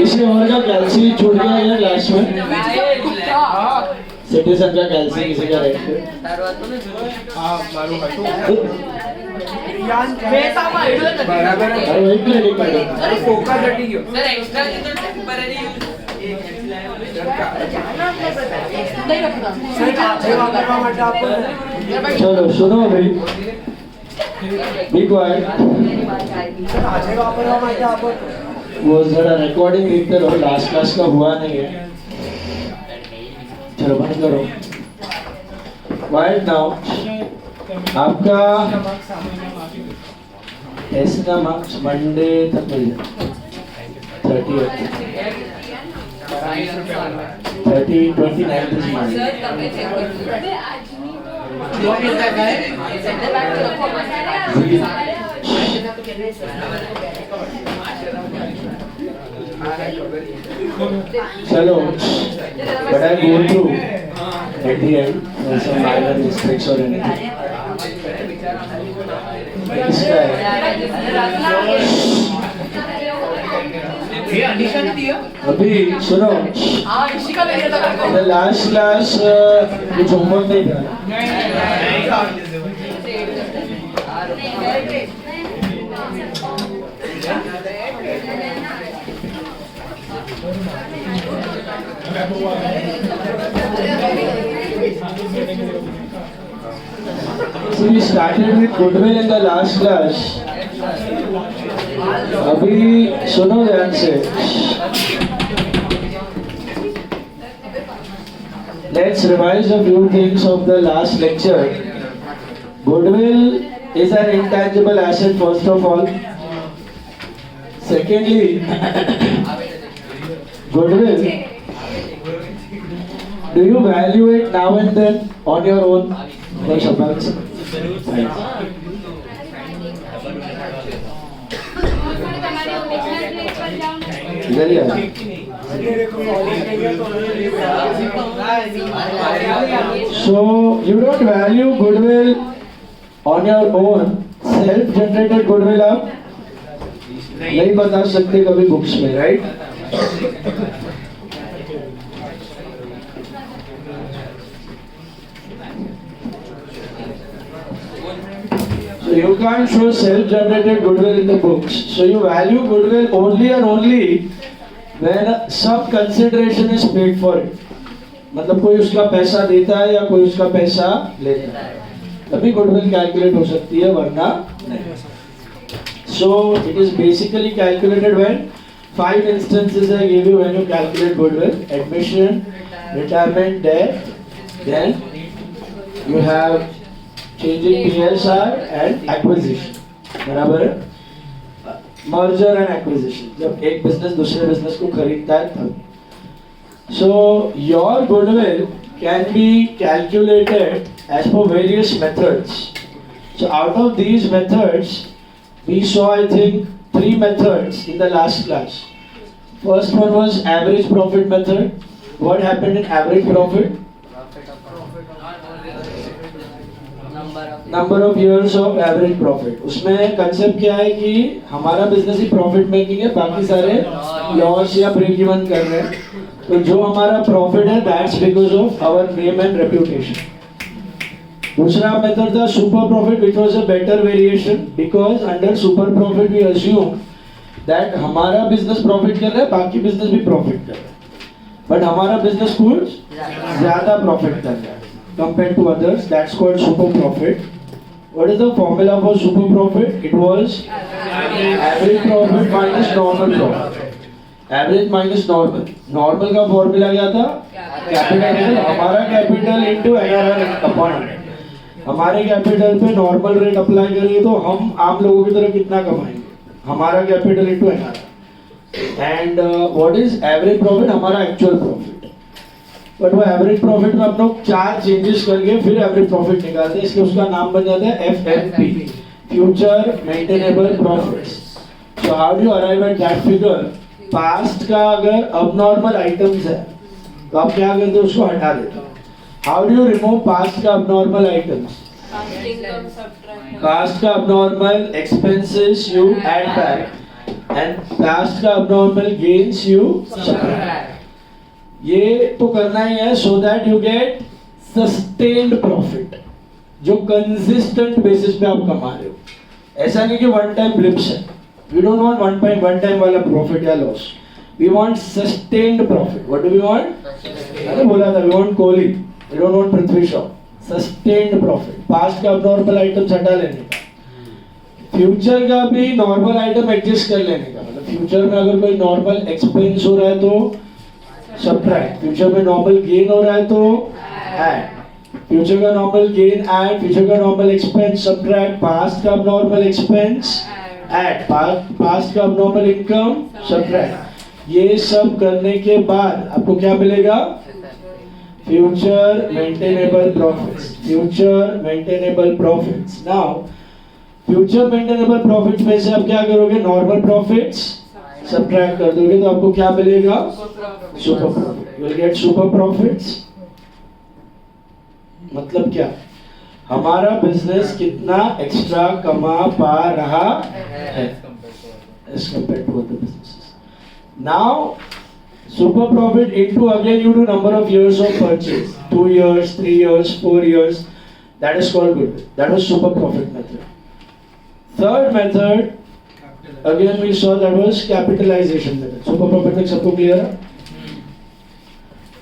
इसी उम्र का कैल्सी छूट गया है लास्ट में। सिटीजन का कैल्सी किसी का राइट पे चलो सुनो भाई, बी क्वाइट। वो जरा रिकॉर्डिंग देखते रहो, लास्ट क्लास का हुआ नहीं है। चलो बंद करो। वाइट नाउ आपका टेस्ट का मार्क्स मंडे तक मिल जाए। 29th is Monday। चलो, but I go through at the end some minor mistakes or anything। अभी सुनो, the last class कुछ होमवर्क नहीं था। So we started with goodwill in the last class। अभी सुनो ध्यान से। Let's revise a few things of the last lecture। Goodwill is an intangible asset first of all। Secondly, goodwill, do you value it now and then on your own? So you don't value goodwill on your own। self-generated goodwill आप नहीं बता सकते कभी books में, right? So you can't show self-generated goodwill in the books। So you value goodwill only and only when some consideration is paid for it। मतलब कोई उसका पैसा देता है या कोई उसका पैसा लेता है, तभी goodwill कैलकुलेट हो सकती है, वरना नहीं। So it is basically calculated when 5 instances I gave you when you calculate goodwill: admission, retirement, death, then you have changing PSR and acquisition। बराबर है? Merger and acquisition, जब एक बिजनेस दूसरे बिजनेस को खरीदता है तब। So your goodwill can be calculated as per various methods। So out of these methods, we saw I think 3 methods in the last class। First one was average profit method। What happened in average profit? Number of years of average profit। उसमें concept क्या है कि हमारा business ही profit making है, बाकी सारे loss या break even कर रहे हैं। तो जो हमारा प्रॉफिट है that's because of our name and reputation. दूसरा मेथड था super profit, which was a better variation because under super profit we assume that हमारा बिजनेस प्रॉफिट कर रहा है, बाकी बिजनेस भी प्रॉफिट कर रहा है, बट हमारा बिजनेस कुछ ज्यादा प्रॉफिट कर रहा है compared to others। That's called super profit। What is the formula for super profit? It was average profit minus normal profit। Average minus normal, normal का फॉर्मूला क्या था? कैपिटल, हमारा कैपिटल इनटू एनआरआर अपॉन 100। हमारे capital पे normal rate apply करेंगे तो हम आम लोगों की तरह कितना कमाएंगे? हमारा capital into NRR. And what is average profit? हमारा एक्चुअल प्रॉफिट। बट वो एवरेज प्रॉफिट में हम लोग 4 चेंजेस करके फिर एवरेज प्रॉफिट निकालते हैं, इसलिए उसका नाम बन जाता है FMP, future maintainable profits. So how do you arrive at that figure? Past का अगर अबनॉर्मल आइटम्स है तो आप क्या करते हो? उसको हटा देते हो। How do you remove past का अबनॉर्मल आइटम्स? पास्ट का abnormal expenses you add back and past का अबनॉर्मल गेन्स यू सबट्रैक्ट। ये तो करना ही है so that you get sustained profit, जो कंसिस्टेंट बेसिस पे आप कमा रहे हो। ऐसा नहीं कि वन टाइम ब्लिप्स है। We don't want one time वाला प्रॉफिट या loss. We want sustained profit. What do we want? अरे बोला था, we want Kohli, we don't want Prithvi Shaw. Sustained profit. Past का नॉर्मल आइटम हटा लेने का, फ्यूचर का भी नॉर्मल आइटम एडजस्ट कर लेने का। मतलब फ्यूचर में अगर कोई नॉर्मल एक्सपेंस हो रहा है तो सबट्रैक्ट, फ्यूचर में नॉर्मल गेन हो रहा है तो ऐड, फ्यूचर का नॉर्मल गेन ऐड, फ्यूचर का नॉर्मल एक्सपेंस सबट्रैक्ट, पास्ट का नॉर्मल एक्सपेंस ऐड, पास्ट का नॉर्मल इनकम सबट्रैक्ट। ये सब करने के बाद आपको क्या मिलेगा? Future maintainable profits. Future maintainable profits. Now future maintainable profits में से आप क्या करोगे? नॉर्मल प्रॉफिट्स सबट्रैक्ट कर दोगे तो आपको क्या मिलेगा? Super profit. You will get super profits. मतलब क्या? हमारा बिजनेस कितना एक्स्ट्रा कमा पा रहा है as compared to other businesses. Now super profit into, again you do number of years of purchase, 2 years, 3 years, 4 years. That is called goodwill. That was super profit method. Third method, again we saw, that was capitalization method. Super profit तक सबको clear है?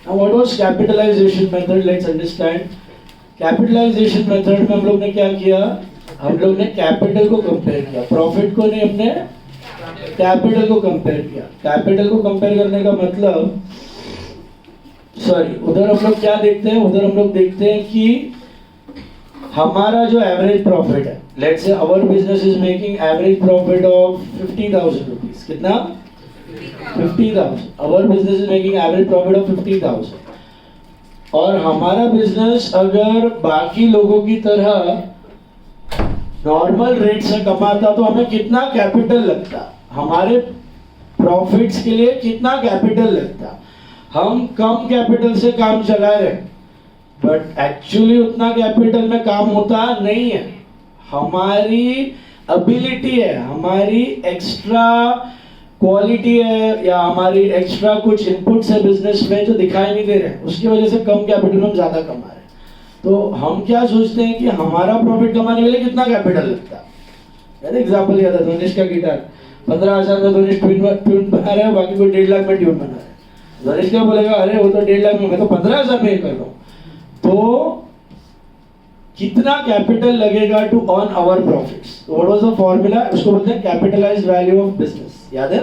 Now what was capitalization method? Let's understand. Capitalisation method में हम लोग ने क्या किया? हम लोग ने कैपिटल को कंपेयर किया, प्रॉफिट को नहीं, हमने कैपिटल को कंपेयर किया। कैपिटल को कंपेयर करने का मतलब, सॉरी, उधर हम लोग क्या देखते हैं? उधर हम लोग देखते हैं कि हमारा जो एवरेज प्रॉफिट है, let's say our business is making average profit of 50,000 rupees. कितना? 50,000। Our business is making average profit of 50,000। और हमारा बिजनेस अगर बाकी लोगों की तरह नॉर्मल रेट से कमाता तो हमें कितना कैपिटल लगता? हमारे प्रॉफिट्स के लिए कितना कैपिटल लगता? हम कम कैपिटल से काम चला रहे, बट एक्चुअली उतना कैपिटल में काम होता नहीं है। हमारी एबिलिटी है, हमारी एक्स्ट्रा क्वालिटी है, या हमारी एक्स्ट्रा कुछ इनपुट्स है बिजनेस में जो दिखाई नहीं दे रहे हैं, उसकी वजह से कम कैपिटल में हम ज्यादा कमा रहे हैं। तो हम क्या सोचते हैं कि हमारा प्रॉफिट कमाने के लिए कितना कैपिटल लगता है। एग्जाम्पल दिया था, धोनिश का गिटार 15,000 में धोनिश ट्यून बना रहे हैं, बाकी कोई 1.5 लाख में ट्यून बना रहे हैं। धोनिश क्या बोलेगा? अरे वो तो 1.5 लाख में, मैं तो 15,000 में ही कर रहा हूँ। तो कितना कैपिटल लगेगा to earn our profits? What was the formula? उसको बोलते हैं कैपिटलाइज्ड वैल्यू ऑफ बिजनेस। याद है?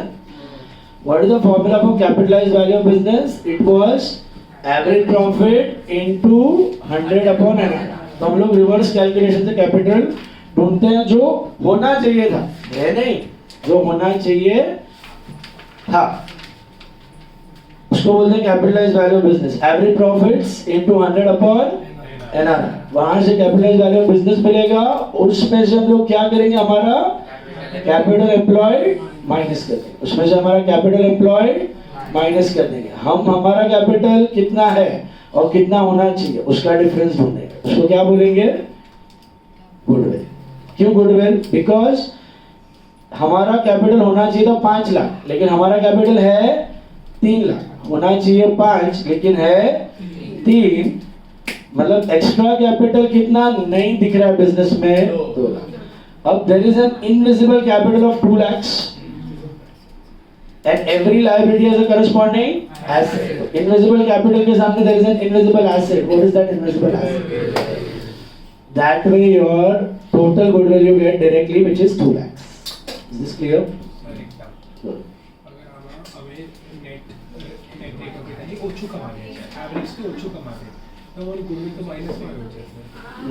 What is the formula for capitalised value of business? It was average profit into 100 upon NR. तो हम लोग रिवर्स कैलकुलेशन से कैपिटल ढूंढते हैं, जो होना चाहिए था, है नहीं, जो होना चाहिए था, उसको बोलते हैं capitalised value of business. Average profits into 100 upon NR. वहां से कैपिटल वैल्यू ऑफ बिजनेस मिलेगा, उसमें से हम लोग क्या करेंगे? हमारा कैपिटल एम्प्लॉयड माइनस कर देंगे, उसमें से हमारा कैपिटल एम्प्लॉयड माइनस कर देंगे। हम हमारा कैपिटल कितना है और कितना होना चाहिए उसका डिफरेंस ढूंढेंगे, उसको क्या बोलेंगे? गुडविल। क्यों गुडविल? बिकॉज हमारा कैपिटल होना चाहिए था 5 लाख, लेकिन हमारा कैपिटल है 3 लाख। होना चाहिए 5 लेकिन है 3, मतलब एक्स्ट्रा कैपिटल कितना नहीं दिख रहा है बिजनेस में? 2 लाख। अब there is an invisible capital of 2 lakhs and every liability has a corresponding asset. Invisible capital के सामने there is an invisible asset. What is that invisible asset? That way your total goodwill you get directly, which is 2 lakhs. Is this clear? अगर हमें ઓછું કમાવે છે, એવરેજથી ઓછું કમાવે તમારું goodwill તો માઇનસમાં આવ્યું છે.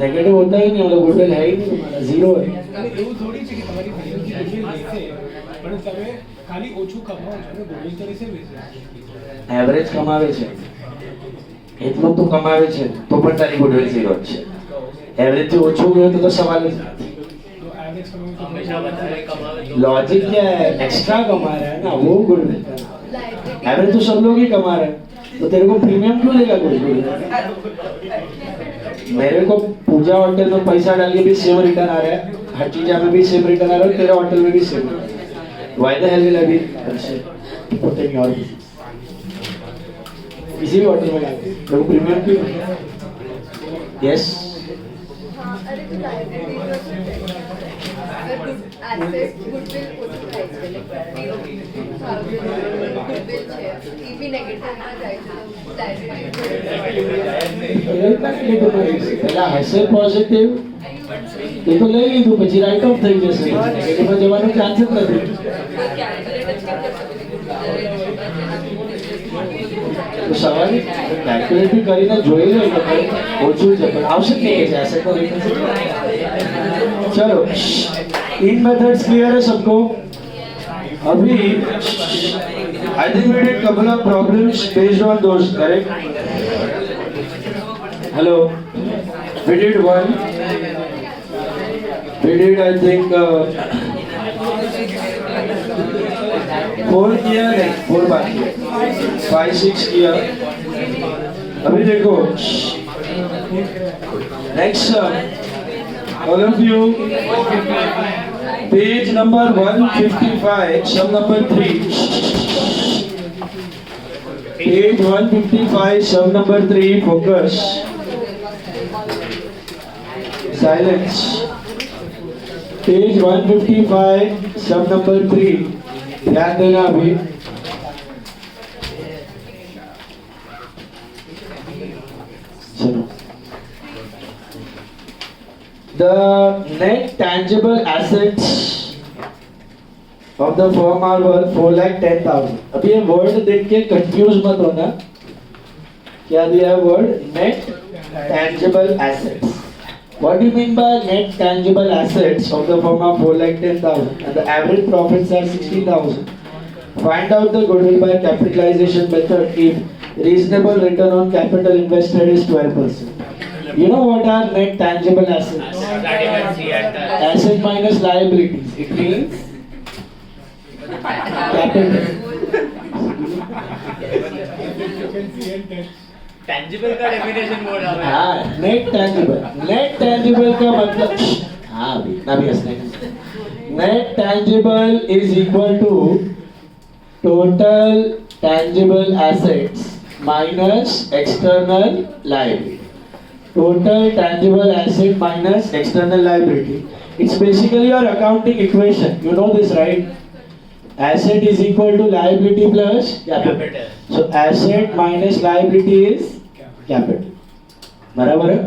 नेगेटिव होता ही नहीं, मतलब गुडविल है ही नहीं तुम्हारा, जीरो है. અને એવું થોડી છે કે તમારી પહેલેથી ગુડવિલ રહેશે પણ તમે ખાલી ઓછું કમાવો છો ને ગુડવિલ તો રહેશે જ. એવરેજ કમાવે છે એટલું તું કમાવે છે તો પણ તારી ગુડવિલ ઝીરો જ છે. એવરેજ થી ઓછું ગયું તો સવાલ જ નથી. તો એવરેજ કમાવો તો लॉजिक क्या है, एक्स्ट्रा कमा रहा है ना वो गुडविल. एवरेज तो सब लोग ही कमा रहे हैं, तो तेरे को प्रीमियम क्यों देगा कोई गुडविल? मेरे को पूजा होटल में पैसा डाल के भी सेम रिटर्न आ रहा है, हर चीज में भी सेम रिटर्न आ रहा है, तेरे होटल में भी same. Why the hell will I be putting your किसी भी होटल में डाल तो प्रीमियम क्यों? यस. हाँ, अरे तो लाइब्रेरी का एसेट गुडविल ઓછું થાય છે, ગુડવિલ છે એ બી નેગેટિવમાં જાય છે, લાઇબ્રેરી પહેલા હશે પોઝિટિવ એ તો લઈ લીધું, પછી રાઇટ ઓફ થઈ જશે, નેગેટિવમાં જવાનો ચાન્સ જ નથી. તો સવાલ કેલ્ક્યુલેટ બી કરીને જોઈ લો કે ભાઈ ઓછું છે પણ આવશે કે છે એસેટ નો રિટર્ન. चलो इन मेथड्स क्लियर है सबको? अभी I think we did couple of problems based on those, correct? Hello, we did one. We did I think 4 किया नहीं, 4 बाकी है, 5 6 किया. अभी देखो next all of you, page number 155, sum number 3. Page 155, sum number 3, focus. Silence. Page 155, sum number 3. ध्यान देना अभी. चलो. The net tangible assets of the firm are worth 4,10,000. अभी ये वर्ड देख के कंफ्यूज मत होना. क्या दिया है word? Net tangible assets. What do you mean by net tangible assets of the firm are 4,10,000 and the average profits are 16,000? Find out the goodwill by capitalization method if reasonable return on capital invested is 12%. You know what are net tangible assets? Asset minus liabilities. It means capital. Tangible का definition बोल रहा है. हाँ, net tangible. Net tangible का मतलब हाँ अभी ना भी हंसने. Net tangible is equal to total tangible assets minus external liability. Total tangible asset minus external liability. It's basically your accounting equation. You know this, right? Asset is equal to liability plus capital. So asset minus liability is capital. बराबर है?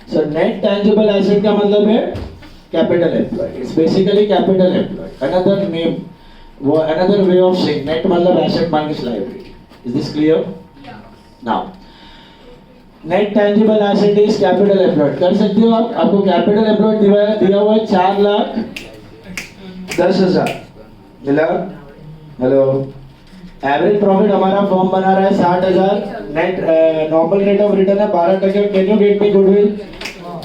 So net tangible asset का मतलब है capital employed. It's basically capital employed. Another name, another way of saying net मतलब asset minus liability. Is this clear? Yeah. Now. Net tangible asset is capital employed. कर सकते हो आप. आपको capital employed दिया हुआ है 4,10,000 मिला. हेलो. एवरेज प्रॉफिट हमारा फर्म बना रहा है 60,000. Net normal rate of return है 12%. Can you get me goodwill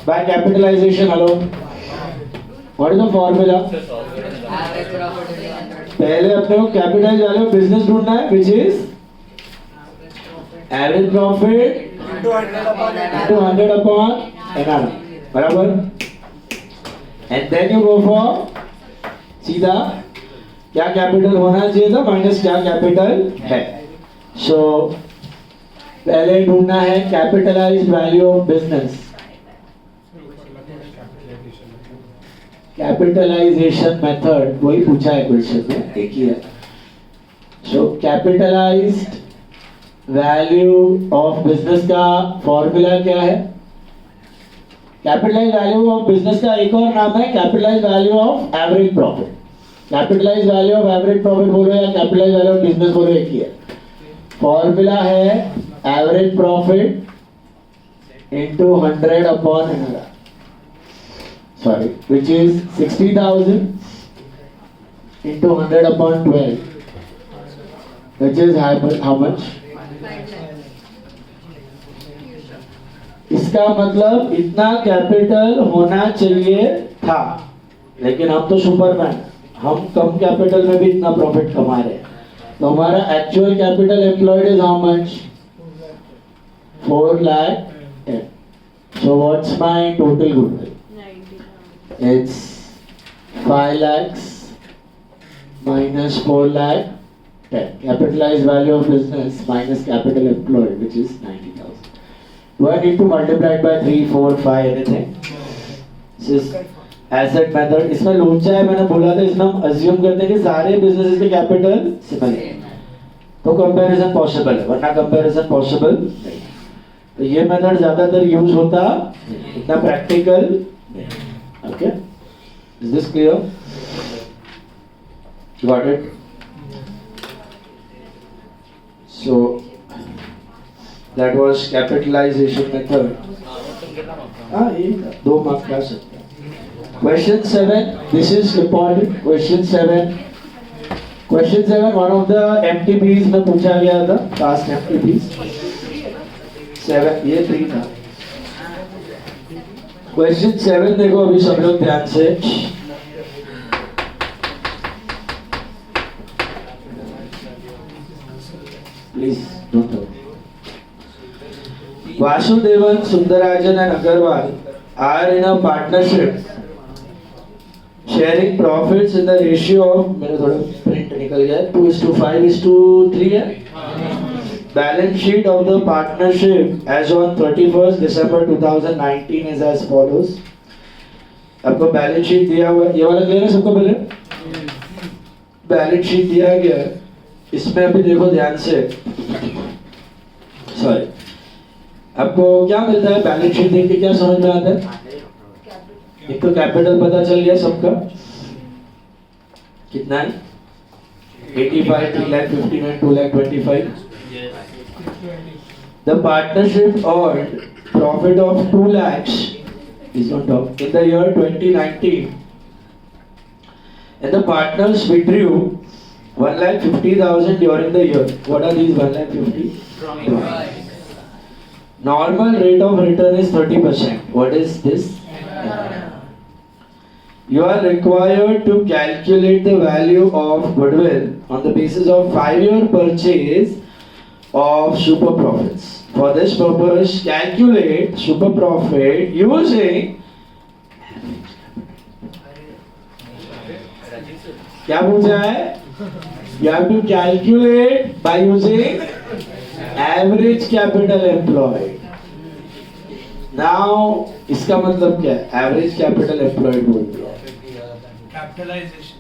by capitalisation? Hello, what is the formula? पहले अपने को कैपिटल वैल्यू बिजनेस ढूंढना है which is average profit into 100 upon NR. बराबर? And then you go for सीधा क्या capital होना चाहिए था माइनस क्या कैपिटल है. सो पहले ढूंढना है capitalised value of business. Capitalisation method वही पूछा है क्वेश्चन में, एक ही है. So capitalised value of business का फॉर्मूला क्या है? कैपिटलाइज्ड वैल्यू ऑफ बिजनेस का एक और नाम है capitalised value of average profit. Capitalised value of average profit बोलो या कैपिटलाइज्ड वैल्यू ऑफ बिजनेस बोलो, एक ही है. फॉर्मूला है average profit into 100 upon 100, sorry, which is 60,000 into 100 upon 12, which is how much? इसका मतलब इतना कैपिटल होना चाहिए था, लेकिन हम तो सुपरमैन, हम कम कैपिटल में भी इतना प्रॉफिट कमा रहे हैं, तो हमारा actual capital employed is how much? 4 lakh 10. So what's my total goodwill? It's 5 lakhs minus 4 lakh 10. Capitalized value of business minus capital employed, which is 90,000. Do I need to multiply it by 3, 4, 5, anything? This is asset method. इसमें लोचा है, मैंने बोला था, इसमें हम assume करते हैं कि सारे businesses के capital सिमिलर है, तो comparison possible है, वरना comparison possible नहीं। तो ये मेथड ज्यादातर यूज होता, इतना प्रैक्टिकल नहीं। Okay, is this clear? Got it? So that was capitalisation method. हाँ, ये 2 मार्क्स का सकते हैं। Question 7, this is important. Question 7, one of the MTPs में पूछा गया था, पास्ट एमटीपीज 7, ये 3 था। क्वेश्चन 7 देखो अभी सब लोग ध्यान से। Please don't talk. Vasudevan, Sundararajan and Agarwal are in a partnership sharing profits in the ratio of, मेरा थोड़ा प्रिंट निकल गया, 2:5:3 है। Balance sheet of the partnership as on 31st December 2019 is as follows. आपको बैलेंस शीट दिया हुआ है, ये वाला क्लियर है सबको? पहले बैलेंस शीट दिया गया है, इसमें अभी देखो ध्यान से, सॉरी, आपको क्या मिलता है बैलेंस शीट देख के? क्या समझ में आता है? एक तो कैपिटल पता चल गया सबका, कितना है? 85, 3,59,000, 2,25,000। The partnership earned profit of 2 lakhs is on top in the year 2019, and the partners withdrew 1,50,000 during the year. What are these 1,50,000? Normal rate of return is 30%. What is this? You are required to calculate the value of goodwill on the basis of 5-year purchase of super profits. For this purpose, calculate super profit using क्या पूछा है? You have to calculate by using average capital employed. Now इसका मतलब क्या है? Average capital employed बोल दिया। Capitalisation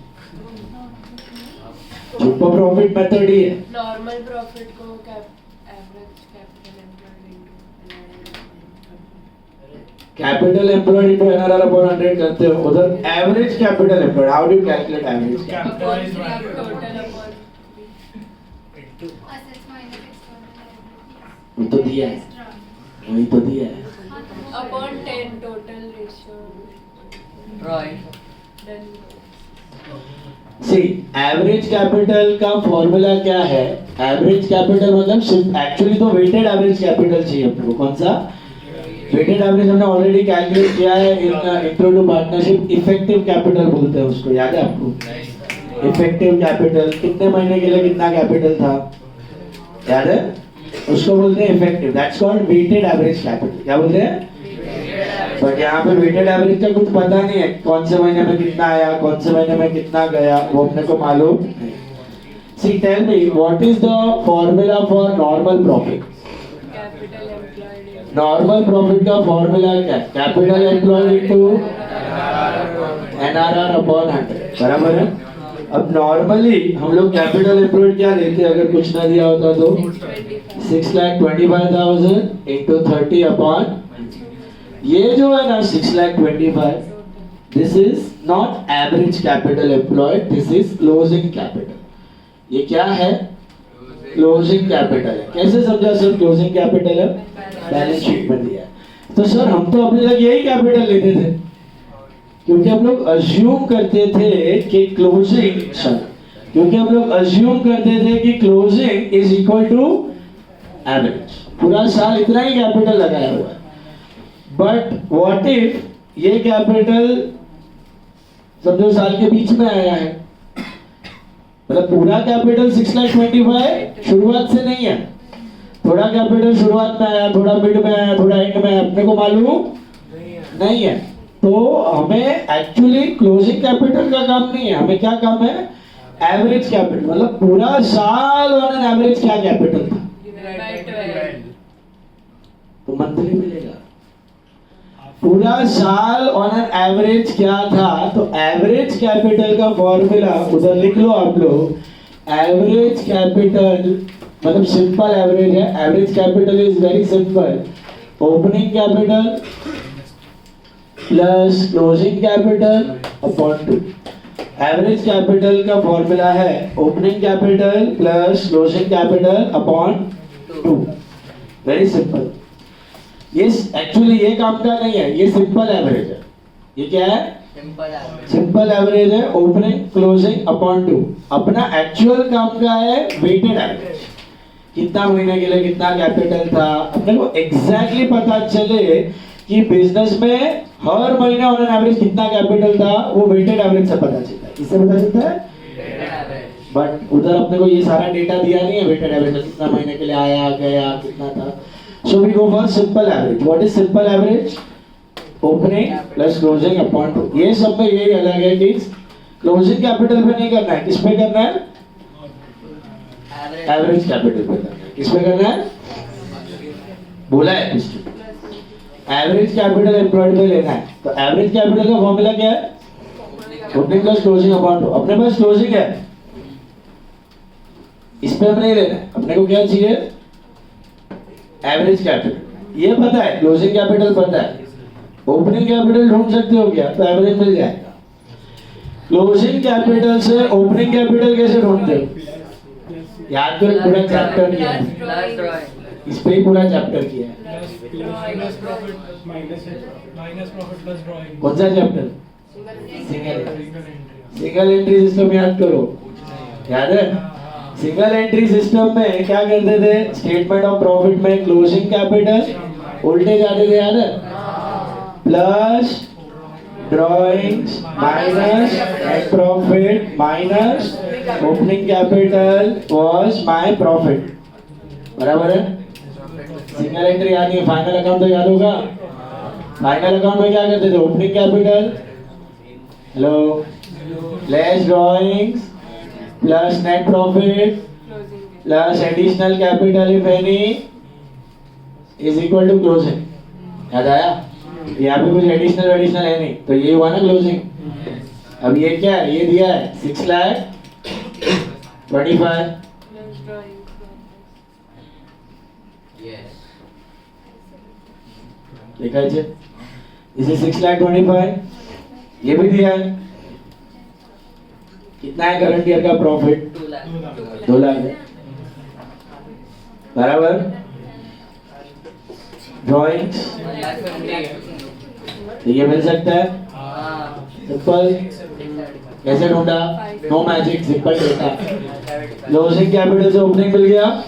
super profit method ही है। नॉर्मल प्रॉफिट को average capital employed capital employed into NRR upon 100 करते हो, उधर average capital employed, how do you calculate average? Capitalised total upon वो तो दिया है, वही तो दिया है। Upon 10 total ratio done. See average capital का फॉर्मूला क्या है? एवरेज कैपिटल मतलब सिर्फ एक्चुअली तो वेटेड एवरेज कैपिटल चाहिए अपने को। कौन सा? वेटेड एवरेज हमने ऑलरेडी कैलकुलेट किया है in intro to partnership. Effective capital बोलते हैं उसको, याद है आपको? इफेक्टिव कैपिटल कितने महीने के लिए कितना कैपिटल था, याद है? उसको बोलते हैं effective. That's called weighted average capital. क्या बोलते हैं? बट यहाँ पे वेटेड एवरेज का कुछ पता नहीं है, कौन से महीने में कितना आया, कौन से महीने में कितना गया, वो अपने को मालूम नहीं। See tell me what is the formula for normal profit? Capital employed. Normal profit का फॉर्मूला क्या है? Capital employed into NRR upon 100, बराबर है। अब नॉर्मली हम लोग कैपिटल एम्प्लॉयड क्या लेते हैं अगर कुछ ना दिया होता तो? 6,25,000 इनटू 30 अपॉन, ये जो है ना 6,25,000, this is not average capital employed, this is closing capital. ये क्या है? क्लोजिंग कैपिटल है। कैसे समझा सर क्लोजिंग कैपिटल है? बैलेंस शीट में दिया है। तो सर हम तो अपने तक यही कैपिटल लेते थे, क्योंकि हम लोग अज्यूम करते थे कि closing is equal to average. पूरा साल इतना ही कैपिटल लगाया हुआ है। बट व्हाट इफ ये कैपिटल समझो साल के बीच में आया है, मतलब पूरा कैपिटल 6,25,000 शुरुआत से नहीं है, थोड़ा कैपिटल शुरुआत में आया, थोड़ा मिड में आया, थोड़ा एंड में, अपने को मालूम नहीं है। तो हमें एक्चुअली क्लोजिंग कैपिटल का काम नहीं है, हमें क्या काम है? एवरेज कैपिटल, मतलब पूरा साल ऑन एन एवरेज क्या कैपिटल था, तो मंथली मिलेगा। पूरा साल ऑन एन एवरेज क्या था, तो एवरेज कैपिटल का फॉर्मूला उधर लिख लो आप लोग। एवरेज कैपिटल मतलब सिंपल एवरेज है। Average capital is very simple, opening capital plus closing capital upon 2। Average capital का फॉर्मूला है opening capital plus closing capital upon 2। Very simple. ये एक्चुअली ये काम का नहीं है, ये सिंपल एवरेज है। ये क्या है? सिंपल एवरेज है, ओपनिंग क्लोजिंग अपॉन 2। अपना एक्चुअल काम का है वेटेड एवरेज, कितना महीने के लिए कितना कैपिटल था, अपने को एग्जैक्टली पता चले कि बिजनेस में हर महीने ऑन एन एवरेज कितना कैपिटल था, वो वेटेड एवरेज से पता चलता है। किससे पता चलता है? बट उधर अपने को ये सारा डेटा दिया नहीं है वेटेड एवरेज में, कितना महीने के लिए आया गया कितना था। So we go for simple average. What is simple average? Opening plus closing upon 2. ये सब में यही अलग है कि closing capital पे नहीं करना है, किस पे करना है? Average capital पे करना है। किस पे करना है? बोला है एवरेज कैपिटल एम्प्लॉयड पे लेना है। तो एवरेज कैपिटल का फॉर्मूला क्या है? Opening plus closing upon 2। अपने पास क्लोजिंग है, इस पे हमें नहीं लेना है। अपने को क्या चाहिए? Average capital. ये पता है, क्लोजिंग कैपिटल पता है, ओपनिंग कैपिटल ढूंढ सकते हो क्या? तो एवरेज मिल जाएगा। क्लोजिंग कैपिटल से ओपनिंग कैपिटल कैसे ढूंढते हो? याद करो, पूरा चैप्टर किया है, इस पे ही पूरा चैप्टर किया है। Minus profit plus drawing. कौन सा चैप्टर? सिंगल एंट्री सिस्टम याद करो, याद है? सिंगल एंट्री सिस्टम में क्या करते थे? स्टेटमेंट ऑफ प्रॉफिट में क्लोजिंग कैपिटल उल्टे जाते थे, याद है? Plus drawings minus net profit minus opening capital was my profit. बराबर है? सिंगल एंट्री याद नहीं, फाइनल अकाउंट तो याद होगा। फाइनल अकाउंट में क्या करते थे? Opening capital hello less drawings plus net profit plus additional capital if any is equal to closing. याद आया? यहाँ पे कुछ एडिशनल है नहीं, तो ये हुआ ना क्लोजिंग। अब ये क्या है? ये दिया है 6,25,000। देखा है? इसे 6,25,000 ये भी दिया है। कितना है करंट ईयर का प्रॉफिट? 2 लाख है। बराबर? ड्रॉइंग्स तो ये मिल सकता है। सिंपल। कैसे ढूंढा? No magic, simple data. Closing capital से ओपनिंग मिल गया,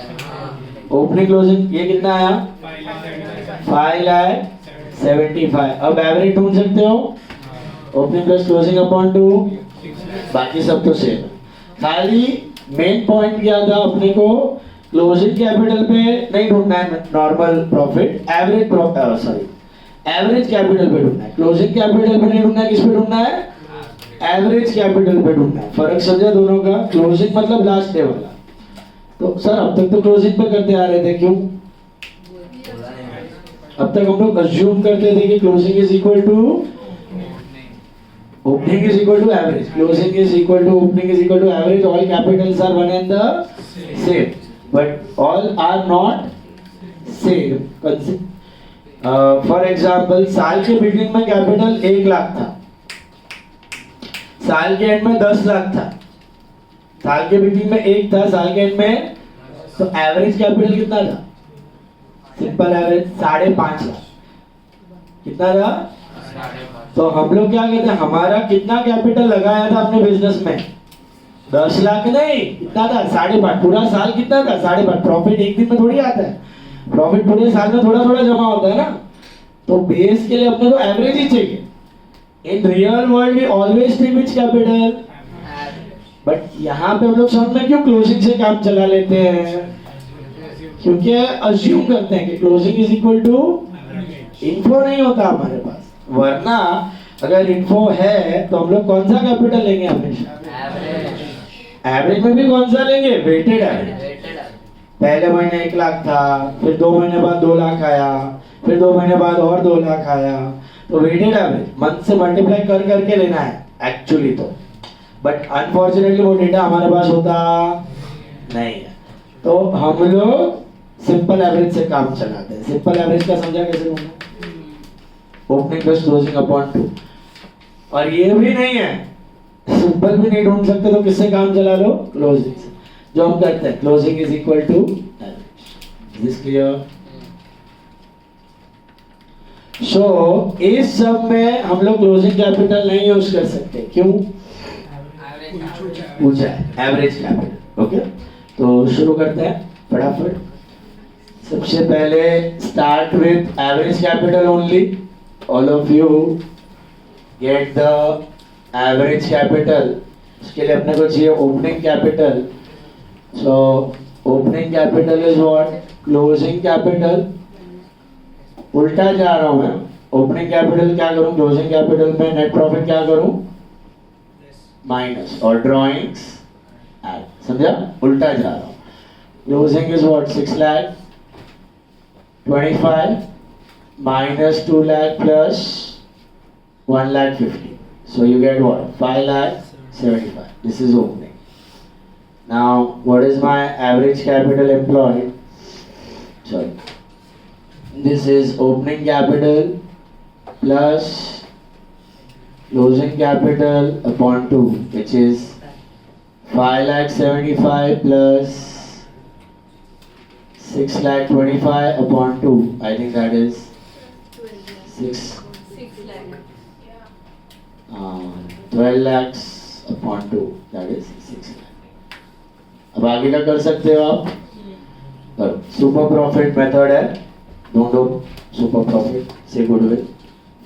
ओपनिंग क्लोजिंग ये कितना आया? 5,75,000। अब एवरेज ढूंढ सकते हो, ओपनिंग प्लस क्लोजिंग अपॉन 2। बाकी सब तो सेम। खाली मेन पॉइंट क्या था अपने को? क्लोजिंग कैपिटल पे नहीं ढूंढना है नॉर्मल प्रॉफिट, एवरेज कैपिटल पे ढूंढना है। क्लोजिंग कैपिटल पे नहीं ढूंढना है, किस पे ढूंढना है? एवरेज कैपिटल पे ढूंढना है। फर्क समझा दोनों का? क्लोजिंग मतलब लास्ट डे वाला। तो सर अब तक तो क्लोजिंग पे करते आ रहे थे, क्यों? अब तक हम लोग अज्यूम करते थे कि closing is equal to opening is equal to average, closing is equal to opening is equal to average, all capitals are one and the same, but all are not same. For example, साल के beginning में capital 1 lakh था, साल के and में 10 लाख था। साल के बिगिनिंग में 1 था, साल के एंड में तो एवरेज कैपिटल कितना था? Simple average 5.5 lakh. कितना था? तो हम लोग क्या कहते हैं, हमारा कितना कैपिटल लगाया था अपने बिजनेस में? 10 लाख नहीं, कितना था? 5.5। पूरा साल कितना था? 5.5। प्रॉफिट एक दिन में थोड़ी आता है, प्रॉफिट पूरे साल में थोड़ा थोड़ा जमा होता है ना। तो बेस के लिए अपने को एवरेज ही चाहिए। In real world we always take which capital, but यहाँ पे हम लोग समझ में क्यों क्लोजिंग से काम चला लेते हैं? क्योंकि अज्यूम करते हैं कि closing is equal to info. नहीं होता हमारे पास, वरना अगर इन्फो है तो हम लोग कौन सा कैपिटल लेंगे हमेशा? एवरेज में भी कौन सा लेंगे? Weighted average. पहले महीने 1 लाख था, फिर 2 महीने बाद 2 लाख आया, फिर 2 महीने बाद और 2 लाख आया। तो वेटेड एवरेज मंथ से मल्टीप्लाई कर करके लेना है एक्चुअली तो, बट अनफॉर्चुनेटली वो डेटा हमारे पास होता नहीं है। तो हम लोग सिंपल एवरेज से काम चलाते हैं। सिंपल एवरेज का समझा कैसे होगा? Opening plus closing upon 2। और ये भी नहीं है, सिंपल भी नहीं ढूंढ सकते तो किससे काम चला लो? क्लोजिंग से। जो हम करते हैं closing is equal to average. This clear? So इस सब में हम लोग क्लोजिंग कैपिटल नहीं यूज कर सकते। क्यों? पूछा है एवरेज कैपिटल। ओके, तो शुरू करते हैं फटाफट। सबसे पहले start with average capital only. All of you get the average capital. उसके लिए अपने को चाहिए opening capital. So opening capital is what? Closing capital. उल्टा जा रहा हूं मैं, ओपनिंग कैपिटल क्या करूं? क्लोजिंग कैपिटल में नेट प्रॉफिट क्या करूं? माइनस, और ड्रॉइंग्स ऐड। समझा? उल्टा जा रहा हूं। Closing is what? 6 lakh 25 minus 2 lakh plus 1 lakh 50. So you get what? 5 lakh 75. This is opening. Now what is my average capital employed? Sorry. This is opening capital plus closing capital upon 2, which is 5 lakh 75 plus 6 lakh 25 upon 2. I think that is 6 lakh. 12 lakhs upon 2. That is 6 lakh. अब आगे क्या कर सकते हो आप? करो। Super profit method है, ढूंढो सुपर प्रॉफिट से गुडविल।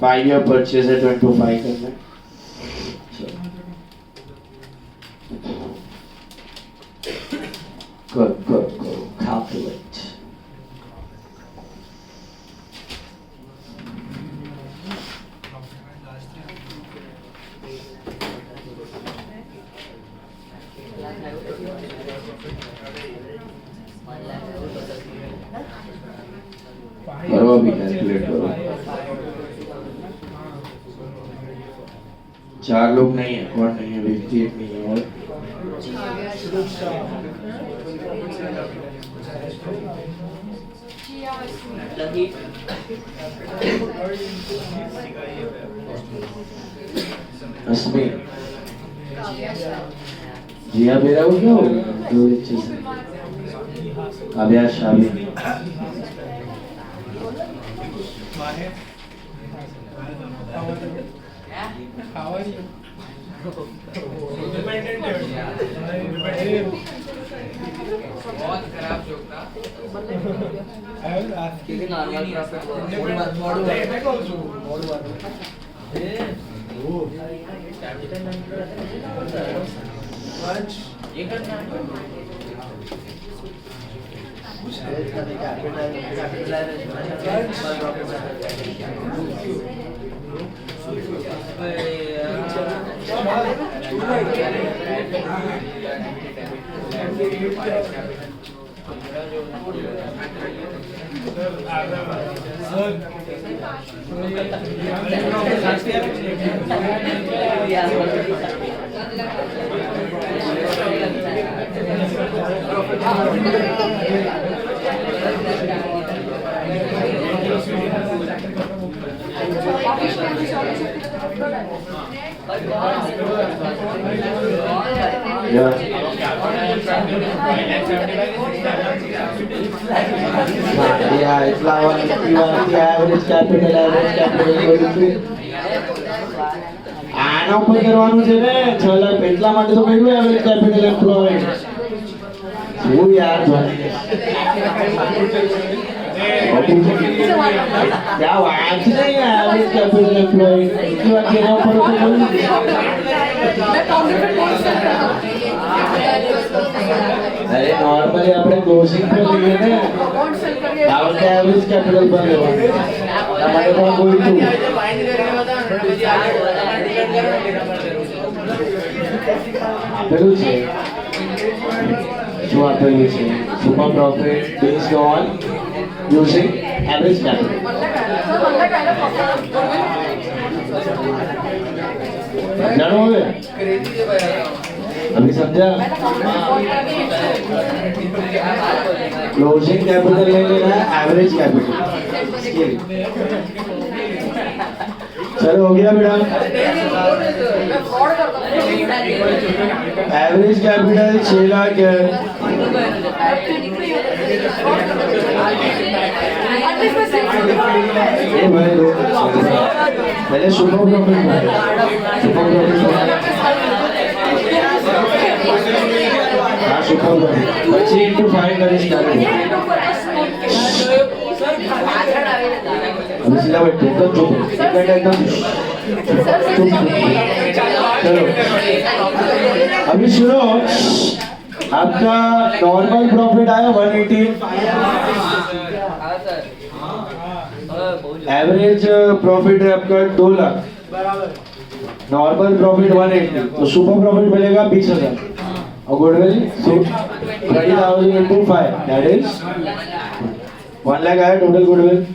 5 ईयर परचेज है, 25 करना है। करो calculate. करो अभी कैलकुलेट करो। 4 लोग नहीं है, कौन नहीं है? व्यक्ति एक नहीं है। और अस्मी जिया मेरा हो क्या होगा? दो अच्छे से Kavya Shami. How are you? बहुत खराब जोक था। I was asking. नॉर्मल ये करना Yeah. એટલા એવરેજ કેપિટલ આના ઉપર કરવાનું છે ને 6 લાખ એટલા માટે તો કહ્યું એવરેજ કેપિટલ એમ્પ્લોય શું યાર क्या वाच नहीं है एवरेज कैपिटल एम्प्लॉय इसकी बात कहना पड़ो तो बोल अरे नॉर्मली આપણે ક્લોઝિંગ પર લઈએ ને આપણે એવરેજ કેપિટલ પર લેવાનું તમારે પણ કોઈ તું આપેલું છે શું આપેલું છે super profit based on using average capital. जानो होगे अभी समझा क्लोजिंग कैपिटल ले लेना है एवरेज कैपिटल चलो हो गया बेटा एवरेज कैपिटल 6 लाख है ये भाई लोग पहले सुपर प्रॉफिट हाँ सुपर प्रॉफिट 25 into 5 करें स्टार्ट अभी सीधा बैठो एकदम चुप बैठो एकदम चलो अभी सुनो आपका नॉर्मल प्रॉफिट आया 180 एवरेज प्रॉफिट है आपका 2 लाख नॉर्मल प्रॉफिट 180 तो सुपर प्रॉफिट मिलेगा 20,000 और goodwill 30,000 into 5 that is 1 lakh आया total goodwill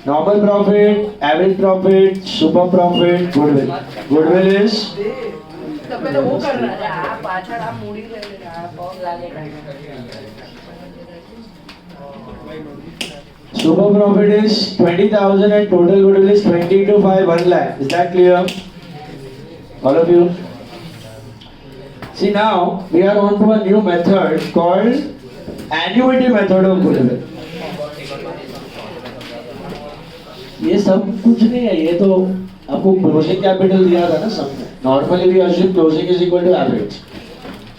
normal profit average profit super profit goodwill goodwill is वो कर रहा है पाछड़ आप मूड़ी ले रहा है बहुत लागेगा Super profit is 20,000 and total goodwill is 20 into 5 1 lakh. Is that clear? All of you? See now we are on to a new method called annuity method of goodwill. ये सब कुछ नहीं है ये तो आपको क्लोजिंग कैपिटल दिया था ना सब normally we assume closing is equal to average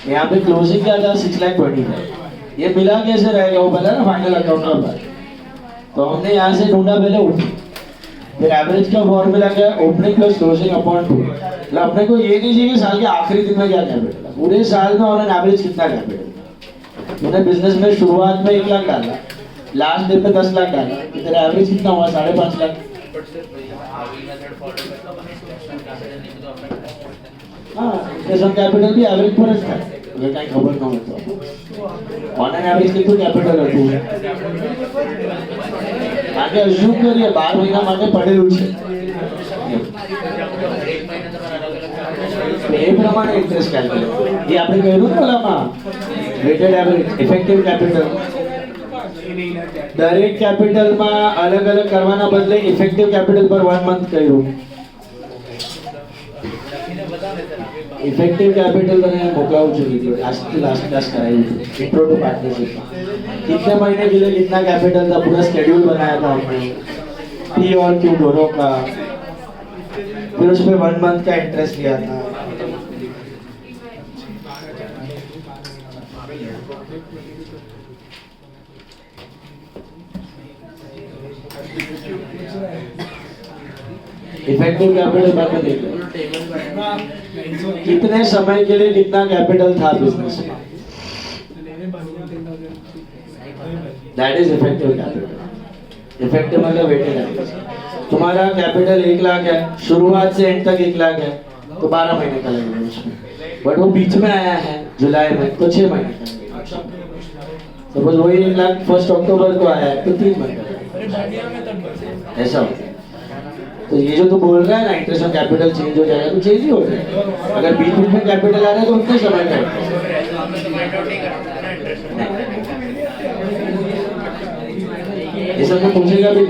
यहाँ पे क्लोजिंग क्या था 6,25,000 ये मिला कैसे रहेगा वो पता है ना फाइनल अकाउंट नंबर तो हमने यहाँ से ढूंढा पहले फिर एवरेज का फॉर्मूला क्या है ओपनिंग प्लस क्लोजिंग अपॉन 2 मतलब अपने को ये नहीं चाहिए कि साल के आखिरी दिन में क्या कैपिटल है पूरे साल में ऑन एन एवरेज कितना कैपिटल तूने बिजनेस में शुरुआत में 1 लाख डाला लास्ट डे पे 10 लाख डाला तो तेरा एवरेज कितना हुआ 5.5 लाख हाँ इंटरेस्ट ऑन कैपिटल भी एवरेज पर था अगर कहीं खबर ना हो तो ऑन एन एवरेज कितना कैपिटल है तू आगे अज्यूम करिए 12 મહિના માટે પડેલું છે એ પ્રમાણે ઇન્ટરેસ્ટ કેલ્ક્યુલેટ એ આપણે કહ્યું ને ઓલામાં વેટેડ એવરેજ ઇફેક્ટિવ કેપિટલ દરેક કેપિટલમાં અલગ અલગ કરવાના બદલે ઇફેક્ટિવ કેપિટલ પર 1 મંથ કર્યું इफेक्टिव कैपिटल मैंने मोकलाऊ चुकी थी लास्ट क्लास कराई थी इंट्रो टू पार्टनरशिप कितने महीने के लिए कितना कैपिटल था पूरा शेड्यूल बनाया था हमने पी और क्यू दोनों का फिर उस पे 1 मंथ का इंटरेस्ट लिया था इफेक्टिव कैपिटल बाकी देख लो कितने समय के लिए कितना कैपिटल था बिजनेस में that is effective capital effective मतलब वेटेड एवरेज तुम्हारा कैपिटल 1 लाख है शुरुआत से एंड तक 1 लाख है तो 12 महीने का लगेगा उसमें बट वो बीच में आया है जुलाई में तो 6 महीने का लगेगा सपोज वही 1 लाख 1 अक्टूबर को आया है तो 3 महीने का ऐसा होता है तो ये जो तू बोल रहा है ना इंटरेस्ट ऑन कैपिटल चेंज हो जाएगा तो चेंज ही हो जाएगा अगर बीच बीच में कैपिटल आ रहा है तो उतने समय का ये सब में पूछेगा भी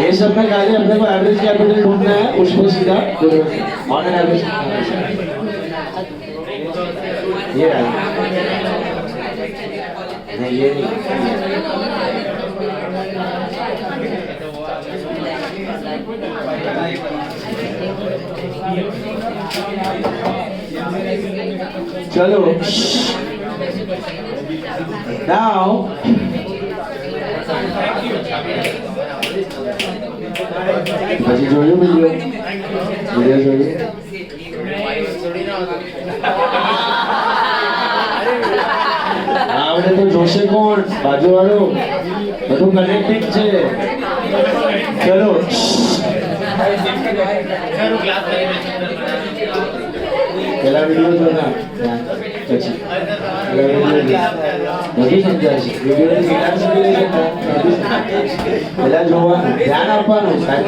ये सब में खाली अपने को एवरेज कैपिटल ढूंढना है उसमें सीधा ऑन एन एवरेज ये नहीं ये नहीं चलो नाउ પછી જોયું વિડિયો જોયું આવડે તો જોશે કોણ બાજુવાળો બધું કનેક્ટિંગ છે ચલો પેલા વિડિયો જોના પછી બધું સમજાશે વિડિયો કેટલા સુધી લઈ જતા પેલા જોવાનું ધ્યાન આપવાનું ટાઈમ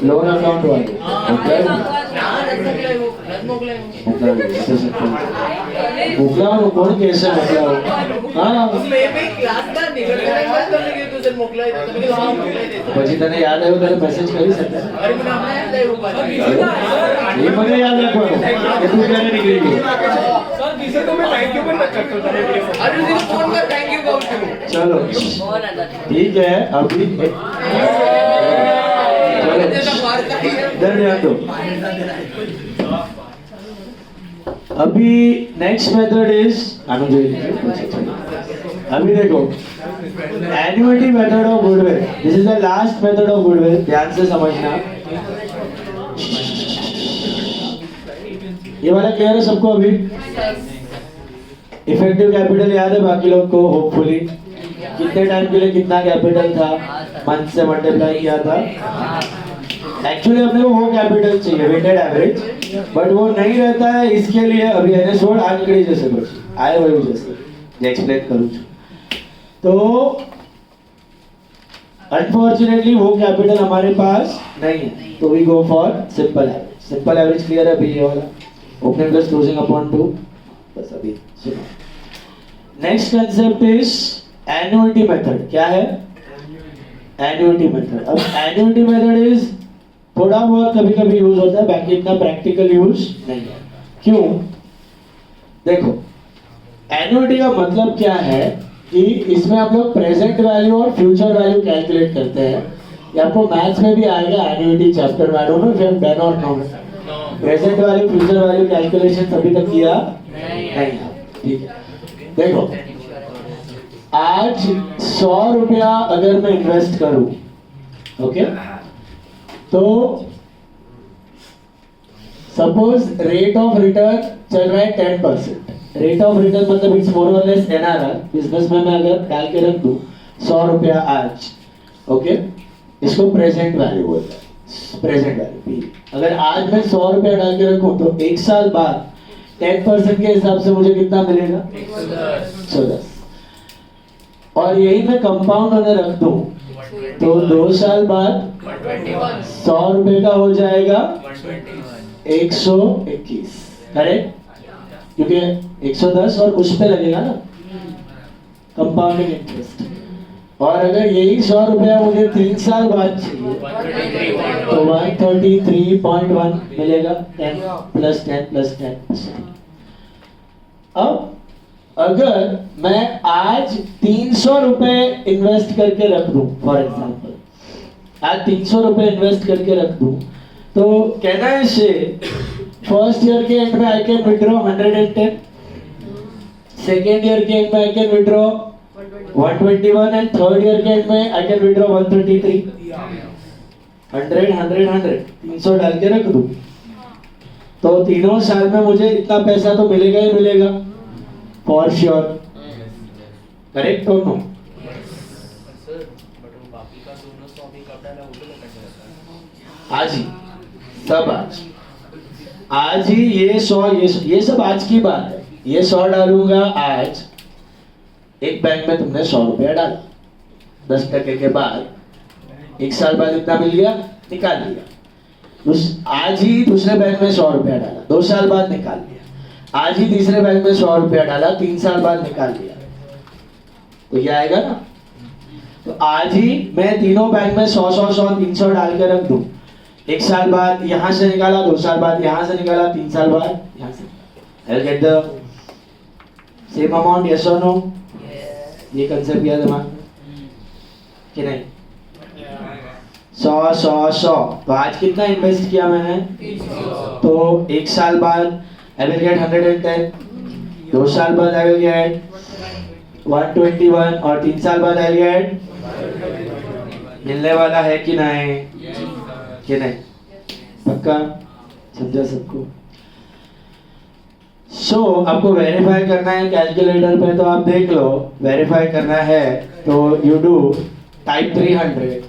લોન અકાઉન્ટ વાળું મોકલાવાનું કોણ કહેશે મોકલાવું હા પછી તને યાદ આવ્યું ત્યારે મેસેજ કરી શકે એ મને યાદ રાખવાનું કે તું ક્યારે નીકળી ગઈ सर जिसे तो मैं थैंक यू भी मत करता था अरे उसे फोन कर थैंक यू कहूँ चलो ठीक है अभी चलो इधर ध्यान दो अभी नेक्स्ट मेथड इज अभी देखो annuity method of goodwill this is the last method of goodwill ध्यान से समझना ये वाला क्लियर है सबको अभी इफेक्टिव कैपिटल याद है बाकी लोग को होपफुली कितने टाइम के लिए कितना कैपिटल था मंथ से मल्टीप्लाई किया था एक्चुअली अपने को वो कैपिटल चाहिए वेटेड एवरेज बट वो नहीं रहता है इसके लिए अभी एने छोड़ आंकड़ी जैसे कुछ आए वही जैसे मैं एक्सप्लेन करूँ तो अनफॉर्चुनेटली वो कैपिटल हमारे पास नहीं है तो we go for simple average clear है अभी ये वाला ओपनिंग प्लस क्लोजिंग अपॉन 2 बस अभी सुनो next concept is annuity method क्या है एन्युटी मेथड अब एन्युटी मेथड इज थोड़ा बहुत कभी कभी यूज होता है बाकी इतना प्रैक्टिकल यूज नहीं है क्यों देखो एन्युटी का मतलब क्या है कि इसमें हम लोग प्रेजेंट वैल्यू और फ्यूचर वैल्यू कैलकुलेट करते हैं ये आपको मैथ्स में भी आएगा एन्युटी चैप्टर में I don't know if you have done or not present value future value calculation अभी तक किया नहीं ठीक है देखो आज 100 रुपया अगर मैं इन्वेस्ट करूं ओके तो सपोज रेट ऑफ रिटर्न चल रहा है 10% रेट ऑफ रिटर्न मतलब इट्स मोर और लेस एनआरआर बिजनेस में मैं अगर डाल के रख दूं 100 रुपया आज ओके इसको प्रेजेंट वैल्यू बोलते हैं प्रेजेंट वैल्यू अगर आज मैं 100 रुपया डाल के रखूं तो एक साल बाद 10% के हिसाब से मुझे कितना मिलेगा 110 और यही मैं कंपाउंड होने रख दूं तो 2 साल बाद 100 रुपए का हो जाएगा 121 करेक्ट क्योंकि 110 और उस पे लगेगा ना कंपाउंडिंग इंटरेस्ट और अगर यही 100 रुपया मुझे 3 साल बाद चाहिए तो 133.1 मिलेगा 10 प्लस 10%। अब अगर मैं आज 300 रुपए इन्वेस्ट करके रख दूं फॉर एग्जांपल आज 300 रुपए इन्वेस्ट करके रख दूं तो कहना है से फर्स्ट ईयर के एंड में I can withdraw 110 second year के एंड में I can withdraw 121 and third year के एंड में आई कैन विड्रॉ 133 100 300 डाल के रख दूं तो तीनों साल में मुझे इतना पैसा तो मिलेगा ही मिलेगा फॉर श्योर करेक्ट और नो आज ही सब आज ही ये 100 ये सब आज की बात है ये 100 डालूंगा आज एक बैंक में तुमने 100 रुपया डाला 10% के बाद एक साल बाद इतना मिल गया निकाल लिया आज ही दूसरे बैंक में 100 रुपया डाला 2 साल बाद निकाल लिया आज ही तीसरे बैंक में 100 रुपया डाला 3 साल बाद निकाल लिया तो ये आएगा ना तो आज ही मैं तीनों बैंक में 100 300 डाल के रख दूं एक साल बाद यहाँ से निकाला, 2 साल बाद यहाँ से निकाला, 3 साल बाद यहाँ से, I'll get the same amount, yes or no? ये कंसेप्ट किया दिमाग में कि नहीं? 100 तो आज कितना इन्वेस्ट किया मैंने? तो एक साल बाद I will get 110, 2 साल बाद I will get 121 और 3 साल बाद I will get मिलने वाला है कि नहीं? कि नहीं? पक्का समझा सबको? सो आपको वेरीफाई करना है कैलकुलेटर पे, तो आप देख लो, वेरीफाई करना है तो you do type 300,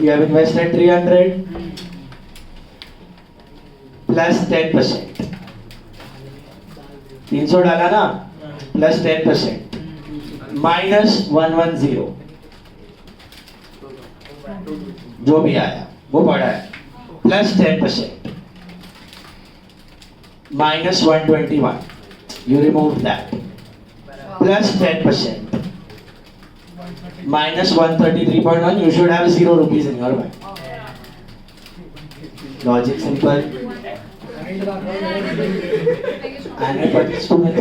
you have invested 300 plus 10%, 300 डाला ना, plus 10% minus 110, जो भी आया वो पड़ा है, plus 10% minus 121, you remove that, plus 10% minus 133.1, you should have 0 rupees in your bank. Logic simple. आने पर इसमें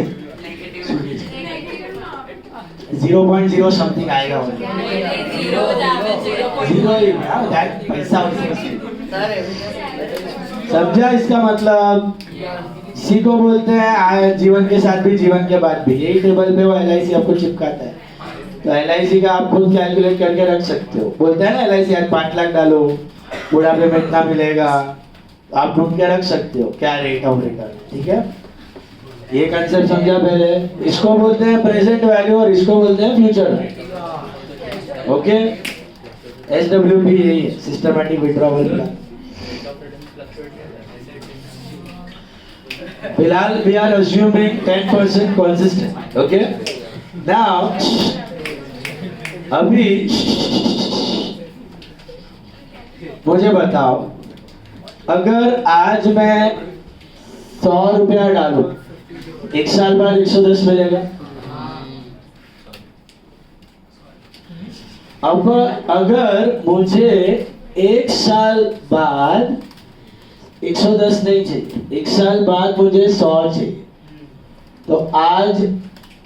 0.0 something आएगा, जीरो ही पैसा समझा? इसका मतलब इसी को बोलते हैं जीवन के साथ भी जीवन के बाद भी, यही टेबल पे वो LIC आपको चिपकाता है, तो LIC का आप खुद कैलकुलेट करके रख सकते हो। बोलते हैं ना LIC यार 5 लाख डालो बुढ़ापे में इतना मिलेगा, आप ढूंढ के रख सकते हो क्या रेट ऑफ रिटर्न, ठीक है? ये कंसेप्ट समझा पहले? इसको बोलते हैं प्रेजेंट वैल्यू और इसको बोलते हैं फ्यूचर वैल्यू। ओके, SWP यही है, सिस्टमैटिक विड्रॉवल प्लान। फिलहाल we are assuming 10% consistent, okay? Now अभी मुझे बताओ, अगर आज मैं 100 रुपया डालूं, एक साल बाद 110 मिलेगा। अब अगर मुझे एक साल बाद 110 नहीं चाहिए, एक साल बाद मुझे 100 चाहिए, तो आज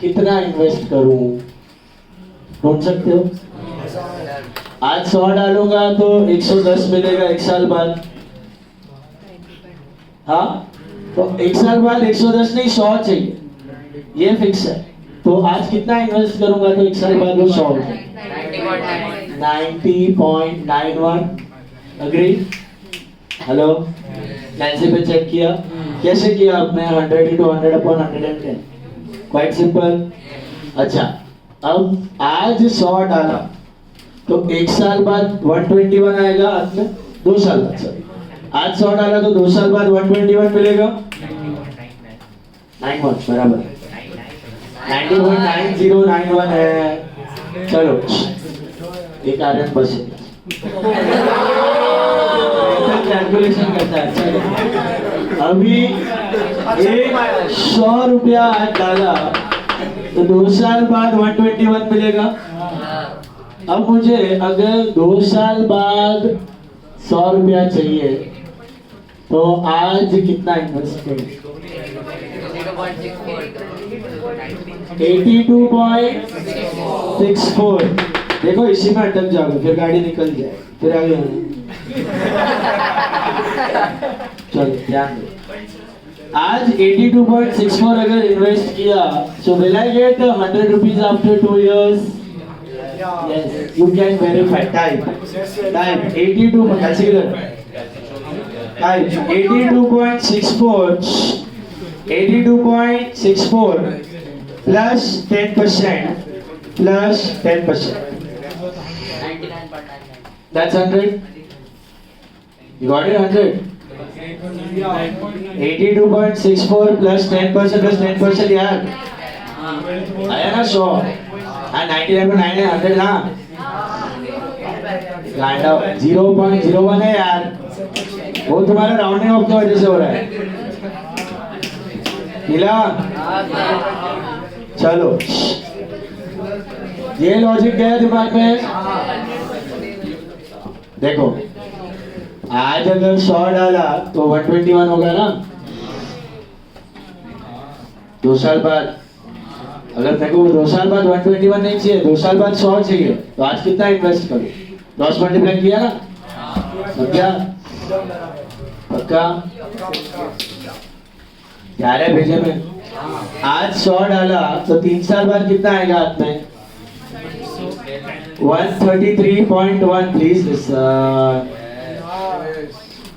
कितना इन्वेस्ट करूं? ढूंढ सकते हो? आज 100 डालूंगा तो 110 मिलेगा एक साल बाद, हाँ? तो एक साल बाद 110 नहीं 100 चाहिए, ये फिक्स है। तो आज कितना इन्वेस्ट करूंगा तो एक साल बाद वो 100 90.91। अग्री? हेलो, नैन्सी पे चेक किया? कैसे किया आपने? 100 to 100 upon 110, क्वाइट सिंपल। अच्छा, अब आज 100 डाला तो एक साल बाद 121 आएगा, हाथ में 2 साल बाद, सॉरी आज 100 डाला तो 2 साल बाद 121 मिलेगा, 91 बराबर 90.9091 है। चलो एक आर्यन बस कैलकुलेशन करता है। चलो अभी 100 रुपया आज डाला तो 2 साल बाद 121 मिलेगा। अब मुझे अगर 2 साल बाद 100 रुपया चाहिए तो आज कितना इन्वेस्ट करूं? 82.64। देखो इसी में अटक जाओगे, फिर गाड़ी निकल जाए, फिर आगे चलो ध्यान दो। आज 82.64 अगर इन्वेस्ट किया, so will I get 100 rupees after 2 years? Yes, you can verify. Type 82. Calculator. Type 82.64 plus 10% plus 10%. That's 100. You got it? 100. 82.64 plus 10% plus 10% यार आया ना 100 और 99.9 है 100 ना, काइंड ऑफ 0.01 है यार, वो तुम्हारा राउंडिंग ऑफ की वजह से हो रहा है। मिला? चलो ये लॉजिक गया दिमाग में। देखो आज अगर 100 डाला तो 121 होगा ना। 2 साल बाद अगर मेरे को 2 साल बाद 121 नहीं चाहिए, 2 साल बाद 100 चाहिए, तो आज कितना इन्वेस्ट करूं? क्रॉस मल्टीप्लाई किया ना? तो क्या पक्का 11 भेजे में आज 100 डाला तो 3 साल बाद कितना आएगा हाथ में? 133.1 प्लीज लिसन।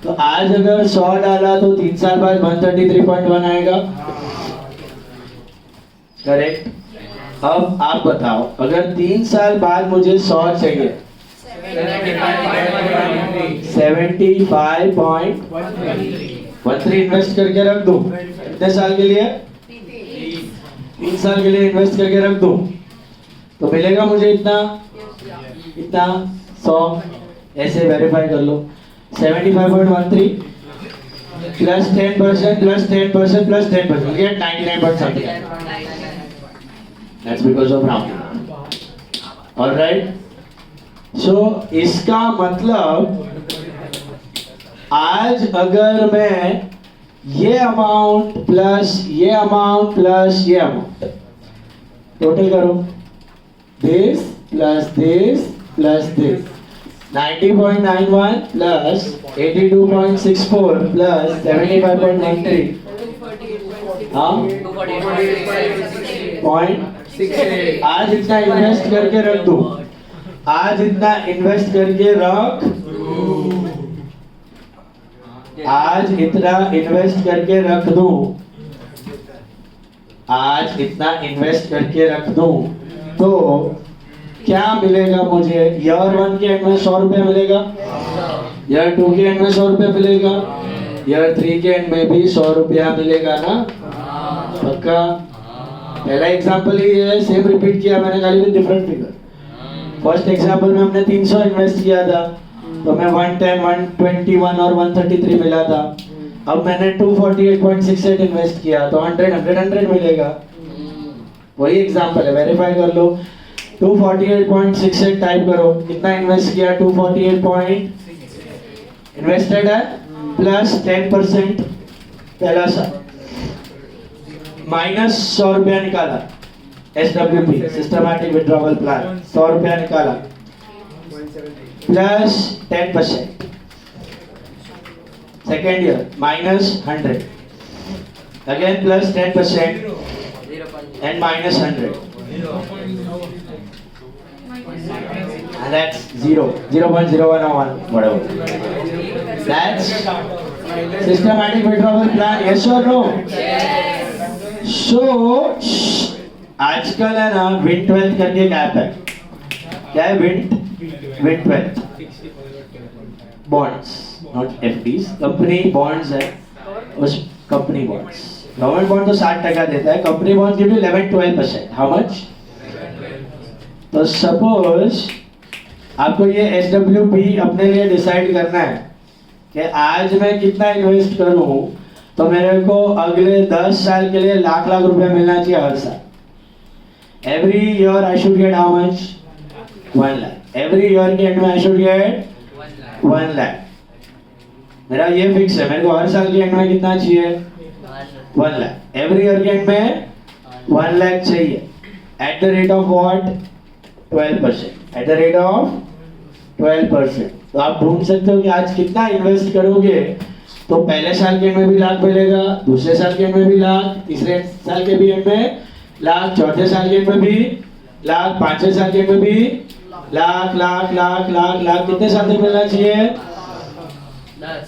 तो आज अगर 100 डाला तो 3 साल बाद 133.1 आएगा, करेक्ट। अब आप बताओ अगर 3 साल बाद मुझे 100 चाहिए, 75.13 इन्वेस्ट करके रख दूं कितने साल के लिए? 3 साल के लिए इन्वेस्ट करके रख दूं तो मिलेगा मुझे इतना 100। ऐसे वेरीफाई कर लो। 75.13 plus 10% plus 10% plus 10% get 99.something। That's because of rounding. Alright? So इसका मतलब आज अगर मैं ये अमाउंट प्लस ये अमाउंट प्लस ये अमाउंट टोटल करो, this plus this plus this, 90.91 plus 82.64 plus 75.13 हाँ पॉइंट। आज इतना इन्वेस्ट करके रख दो, आज इतना इन्वेस्ट करके रख, आज इतना इन्वेस्ट करके रख दूं, आज इतना इन्वेस्ट करके रख दूं तो क्या मिलेगा मुझे? ईयर 1 के एंड में 100 रुपया मिलेगा, ईयर 2 के एंड में 100 रुपया मिलेगा, ईयर 3 के एंड में भी 100 रुपया मिलेगा ना? पक्का। पहला एग्जांपल ही है, सेम रिपीट किया मैंने खाली with different figure. First example में हमने 300 इन्वेस्ट किया था तो मैं 110, 121 और 133 मिला था। अब मैंने 248.68 इन्वेस्ट किया तो 100 मिलेगा। वही एग्जांपल है, वेरीफाई कर लो। 248.68 टाइप करो, कितना इन्वेस्ट किया? 248 इन्वेस्टेड है प्लस 10% पहला सा माइनस 100 रुपया निकाला, SWP सिस्टमैटिक विड्रॉवल प्लान 100 रुपया निकाला plus 10% second year minus 100 again plus 10% and minus 100 and that's 0.01 or 1 whatever. That's systematic withdrawal plan, yes or no? Yes. So आजकल है ना विन 12 करके एक ऐप है। क्या है win 12? Bonds not FDs, company bonds है, उस कंपनी बॉन्ड्स। गवर्नमेंट बॉन्ड तो 60% देता है, company bond give you 11-12%। How much? तो सपोज आपको ये SWP अपने लिए डिसाइड करना है कि आज मैं कितना इन्वेस्ट करूं तो मेरे को अगले 10 साल के लिए लाख रुपया मिलना चाहिए हर साल। Every year I should get how much? 1 lakh. Every year के एंड में आई शुड गेट 1 लाख। मेरा ये फिक्स है, मेरे को हर साल के एंड में कितना चाहिए? 1 लाख। एवरी ईयर के एंड में 1 लाख चाहिए। Eight the rate of what? 12%। Eight the rate of 12%। तो आप ढूंढ सकते हो कि आज कितना इन्वेस्ट करोगे तो पहले साल के एंड में भी लाख मिलेगा, दूसरे साल के एंड में भी लाख, तीसरे साल के भी एंड में लाख, चौथे साल के एंड में भी लाख, पांचवें साल के एंड में भी लाख लाख लाख लाख लाख। कितने साल तक मिलना चाहिए?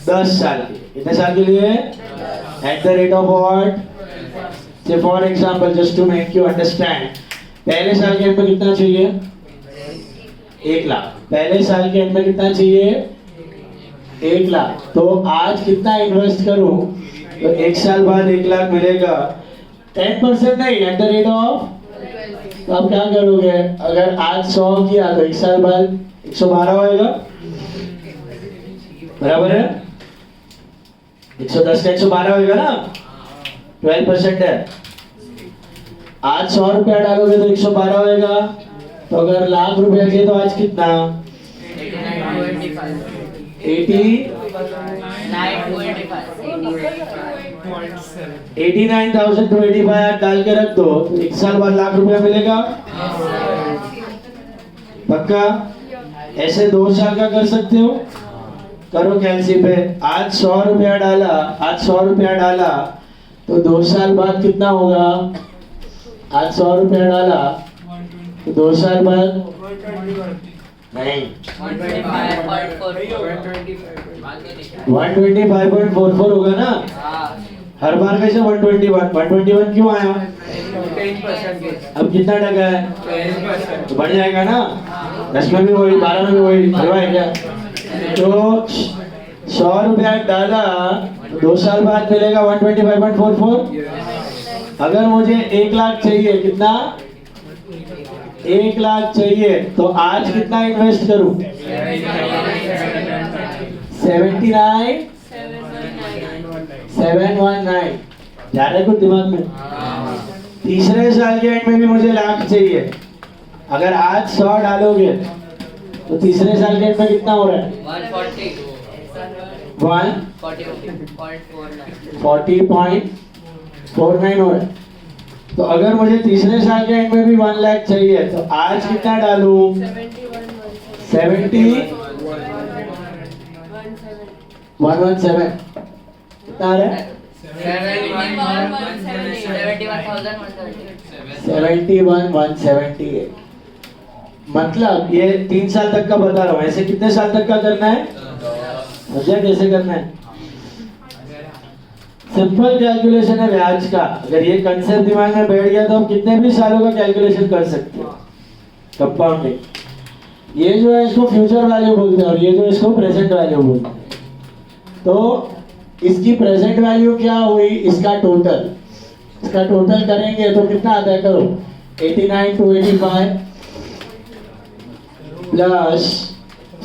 10 साल के। कितने साल के लिए? At the rate of what? Say for example just to make you understand, पहले साल के एंड में कितना चाहिए? 1 लाख। पहले साल के एंड में कितना चाहिए? 1 लाख। तो आज कितना इन्वेस्ट करूं तो 1 साल बाद 1 लाख मिलेगा। 10% नहीं, एट द रेट ऑफ। तो आप क्या करोगे? अगर आज 100 किया तो 1 साल बाद 112 होएगा, बराबर है? 110 का 112 होएगा ना? 12% है। आज 100 रुपया डालोगे तो 112 होएगा। तो अगर लाख रुपया चाहिए तो आज कितना? 80 89,000 to 85 डाल के रख दो, तो 1 साल बाद लाख रुपया मिलेगा। पक्का? ऐसे 2 साल का कर सकते हो? करो कैलसी पे। आज 100 रुपया डाला तो 2 साल बाद कितना होगा? आज 100 रुपया डाला तो 2 साल बाद नहीं 125.44 होगा ना। हर बार कैसे 121 क्यों आया? अब कितना टका है? तो बढ़ जाएगा ना। 10 में भी वही, 12 में भी वही, बढ़वा है क्या? तो 100 रुपया डाला 2 साल बाद मिलेगा 125.44। अगर मुझे 1 लाख चाहिए, कितना? 1 लाख चाहिए, तो आज कितना इन्वेस्ट करूं? 719 जा रहा है कुछ दिमाग में? तीसरे साल के एंड में भी मुझे लाख चाहिए। अगर आज 100 डालोगे तो तीसरे साल के एंड में कितना हो रहा है? 140.49 हो रहा है। तो अगर मुझे तीसरे साल के एंड में भी 1 लाख चाहिए, तो आज कितना डालूं? 117 कितना आ रहा है? 71,178। मतलब ये 3 साल तक का बता रहा हूँ। ऐसे कितने साल तक का करना है? समझा कैसे करना है? सिंपल कैलकुलेशन है ब्याज का। अगर ये कंसेप्ट दिमाग में बैठ गया तो हम कितने भी सालों का कैलकुलेशन कर सकते हैं। कंपाउंडिंग, ये जो है इसको फ्यूचर वैल्यू बोलते हैं और ये जो इसको प्रेजेंट वैल्यू बोलते हैं। तो इसकी प्रेजेंट वैल्यू क्या हुई? इसका टोटल करेंगे तो कितना आता है? करो 89 to 85 प्लस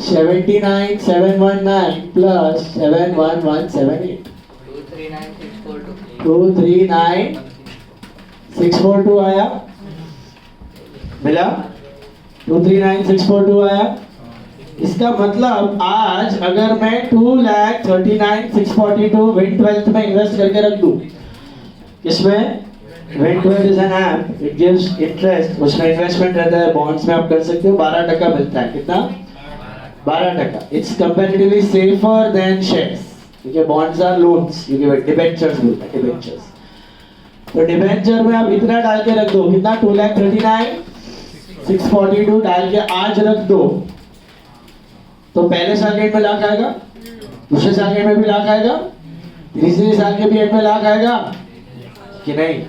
79,719 प्लस 71178 239,642 आया। मिला? 239,642 आया। इसका मतलब आज अगर मैं 2,39,642 विन 12th में इन्वेस्ट करके रख दूं, इसमें win 12 is an app, it gives interest. उसमें इन्वेस्टमेंट रहता है, बॉन्ड्स में आप कर सकते हो, 12% मिलता है। कितना? 12%। It's comparatively safer than shares, क्योंकि bonds are loans, you give debentures बोलते हैं, डिबेंचर्स। तो डिबेंचर में आप इतना डाल के रख दो, कितना? 2,39,642 डाल के आज रख दो, तो पहले साल के एंड में लाख आएगा, दूसरे साल के एंड में भी लाख आएगा, तीसरे साल के भी एंड में लाख आएगा कि नहीं?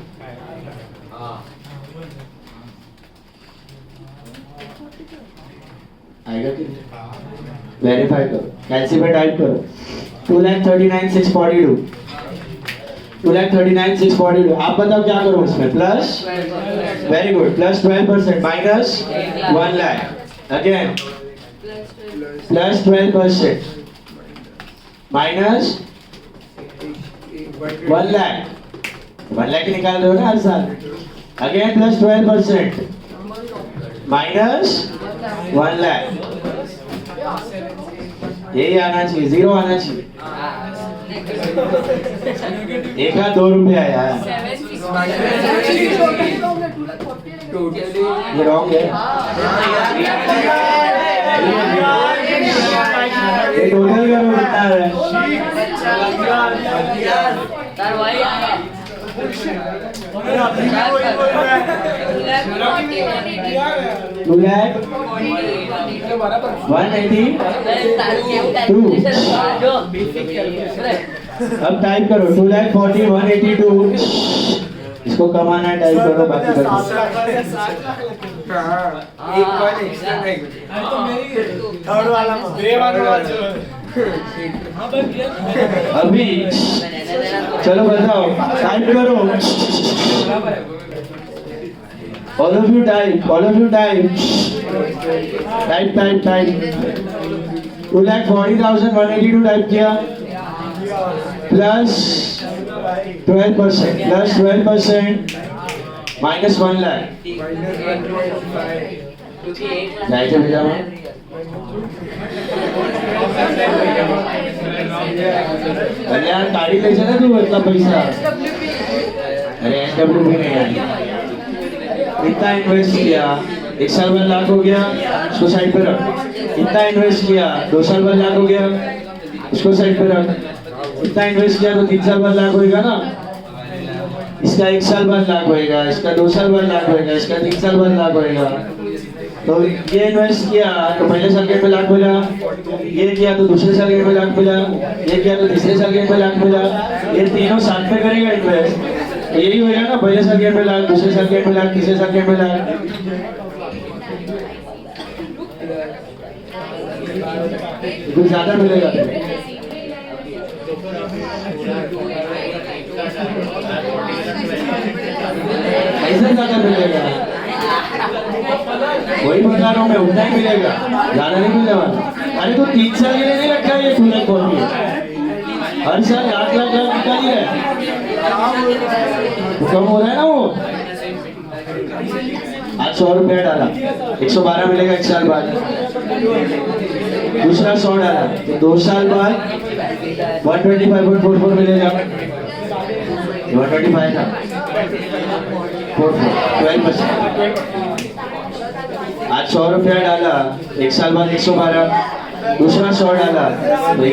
आएगा कि नहीं? वेरीफाई करो, कैलसी पे टाइप करो 2,39,642 2,39,642। आप बताओ क्या करो इसमें? Plus, very good, plus 12% minus 1 lakh, again plus 12% minus 1 lakh. 1 lakh निकाल रहे हो ना हर साल। Again plus 12% minus 1 lakh. यही आना चाहिए, 0 आना चाहिए। 1 या 2 रुपया यार, ये रॉन्ग है। ये टोटल करो कितना है? 2,182। अब टाइप करो 2,40,182। इसको कमाना है, टाइप करो, बाकी अभी चलो बताओ, टाइप करो। All of you type. Type. 2,40,182 type किया, प्लस 12% माइनस 1 लाख, जायचं भेजामा कल्याण गाड़ी ले चला तू इतना पैसा अरे SWP नहीं है इतना इन्वेस्ट किया 1 साल बाद लाख हो गया उसको साइड पे रख इतना इन्वेस्ट किया 2 साल बाद लाख हो गया उसको साइड पे रख इतना इन्वेस्ट किया तो 3 साल बाद लाख होएगा ना इसका 1 साल बाद लाख होएगा इसका 2 साल बाद लाख होएगा इसका 3 साल बाद लाख होएगा तो ये इन्वेस्ट किया तो पहले साल के में लाख मिला ये किया तो दूसरे साल के में लाख मिला ये किया तो तीसरे साल के में लाख मिला ये तीनों साथ में करेगा इन्वेस्ट तो यही होगा ना पहले साल के में लाख दूसरे साल के में लाख तीसरे साल के में लाख कुछ ज्यादा मिलेगा ऐसा ज्यादा मिलेगा वही बता रहा हूँ मैं उतना ही मिलेगा ज्यादा नहीं मिलने वाला अरे तो 3 साल के लिए नहीं रखा है ये तूने कौन हर साल लाख लाख लाख निकाल ही है कम हो रहा है ना वो आज 100 रुपया डाला 112 मिलेगा 1 साल बाद दूसरा 100 डाला तो 2 साल बाद 125.44 मिलेगा 125 था 12%। आज 100 रुपया डाला 1 साल बाद 112 दूसरा 100 डाला तो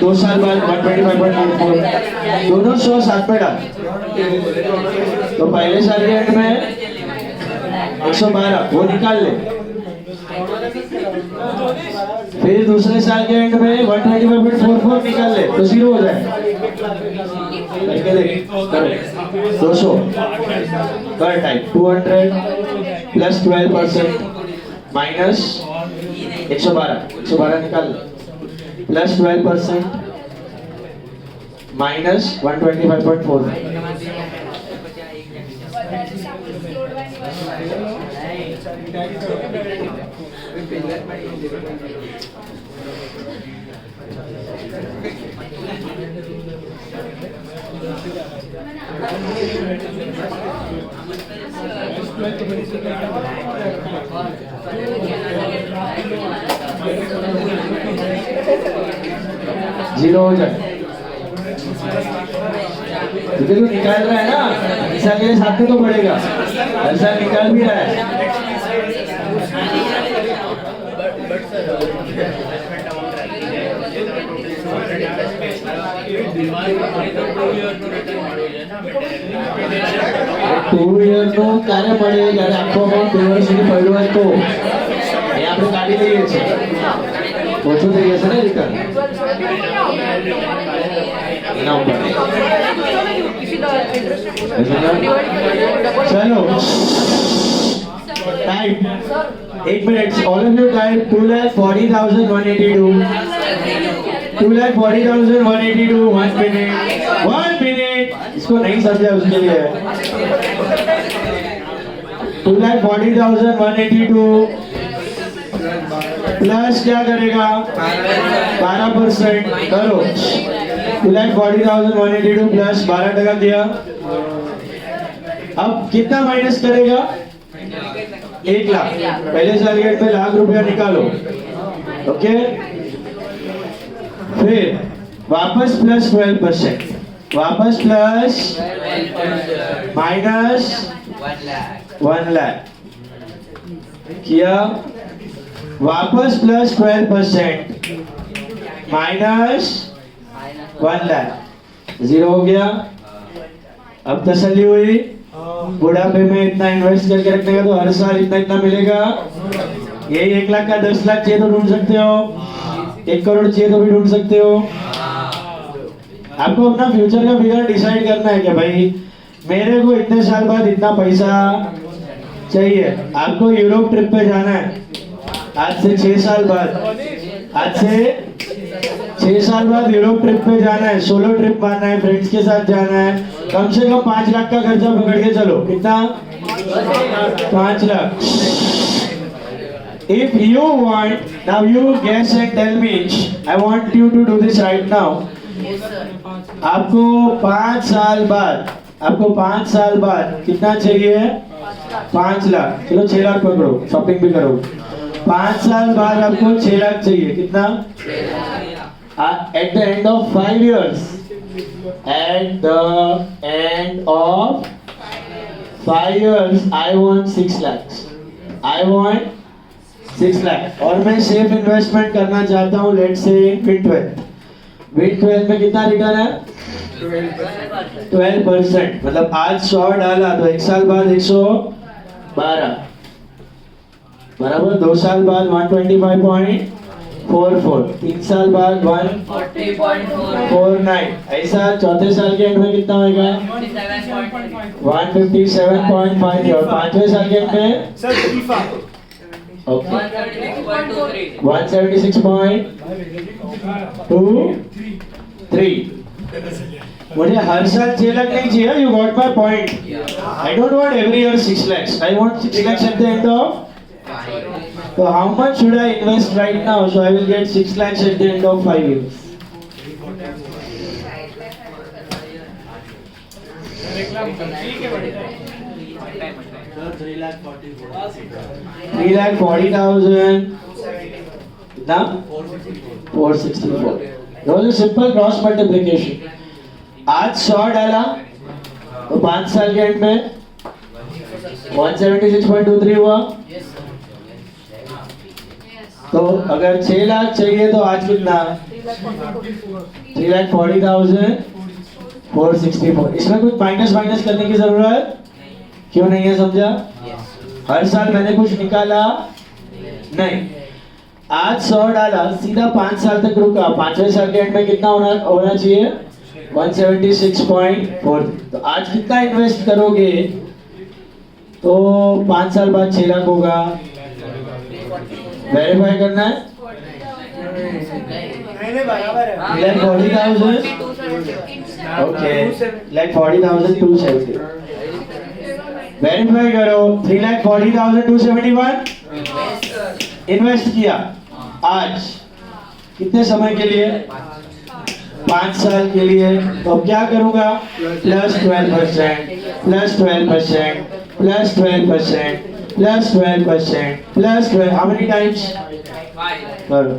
2 साल बाद 125.44 दोनों 100 साथ में डाल तो पहले साल के एंड में 112 वो निकाल ले फिर दूसरे साल के एंड में 125.44 निकाल ले तो 0 हो जाए 200 कर टाइप 200 प्लस 12% माइनस 112 निकाल प्लस 12% माइनस 125.4 0 हो जाए तुझे तो निकाल रहा है ना ऐसा के लिए साथ में तो बढ़ेगा ऐसा निकाल भी रहा है टू ईयर નું ક્યારે મળે જ્યારે આખો અમાઉન્ટ 2 વર્ષ સુધી પડ્યો હોય તો એ આપણે કાઢી લઈએ છીએ ઓછું થઈ જશે ને રિટર્ન એના ઉપર ચલો type 8 minutes all of you type 2,40,182 2,40,182 1 minute इसको नहीं समझा उसके लिए 2,40,182 प्लस क्या करेगा 12% करो 2,40,182 प्लस 12% दिया अब कितना माइनस करेगा 1 लाख पहले साल के में लाख रुपया निकालो ओके फिर वापस प्लस 12% वापस प्लस माइनस 1 लाख किया वापस प्लस 12% माइनस 1 लाख 0 हो गया अब तसल्ली हुई बुढ़ापे में इतना इन्वेस्ट करके रखने का तो हर साल इतना इतना मिलेगा यही 1 लाख का 10 लाख चाहिए तो ढूंढ सकते हो 1 करोड़ चाहिए तो भी ढूंढ सकते हो आपको अपना फ्यूचर का फिगर डिसाइड करना है कि भाई मेरे को इतने साल बाद इतना पैसा चाहिए आपको यूरोप ट्रिप पे जाना है आज से 6 साल बाद आज से 6 साल बाद यूरोप ट्रिप पे जाना है सोलो ट्रिप मारना है फ्रेंड्स के साथ जाना है कम से कम 5 लाख का खर्चा पकड़ के चलो कितना 5 lakh if you want now you guess and tell me I want you to do this right now आपको 5 साल बाद कितना चाहिए 5 लाख, चलो 6 लाख पकड़ो, शॉपिंग भी करो। 5 साल बाद आपको 6 लाख चाहिए, कितना? At the end of 5 years, at the end of 5 years, I want 6 lakhs. I want 6 lakh और मैं सेफ इन्वेस्टमेंट करना चाहता हूँ, लेट्स से Win12। Win12 में कितना रिटर्न है? 12%। मतलब आज 100 डाला तो 1 साल बाद 112, बराबर। 2 साल बाद 125.44, 3 साल बाद 149, ऐसा चौथे साल के एंड में कितना होगा? 157.5 और 5वें साल के एंड में सर फीफा ओके 176.23। मुझे हर साल 6 लाख नहीं चाहिए, you got my point. I don't want every year 6 lakhs, I want 6 lakhs at the end of। So how much should I invest right now so I will get 6 lakhs at the end of 5 years? ठीक है बढ़िया 3,40,000 कितना? 464। Those are simple cross multiplication। आज 100 डाला तो 5 साल के and में 176.23 हुआ। तो अगर 6 लाख चाहिए तो आज कितना? 3,40,464। इसमें कुछ माइनस करने की जरूरत क्यों नहीं है, समझा? हर साल मैंने कुछ निकाला नहीं, आज 100 डाला, सीधा 5 साल तक रुका, 5वें साल के एंड में कितना होना चाहिए? 176.4। तो आज कितना इन्वेस्ट करोगे तो 5 साल बाद 6 लाख होगा। वेरीफाई करना है? बराबर है 40,000 ओके, 40,270। वेरीफाई करो। 3,40,271 इन्वेस्ट किया आज, कितने समय के लिए? 5 साल के लिए। तो अब क्या करूंगा? +12%, +12%, +12%, +12%, +12। How many times? करो।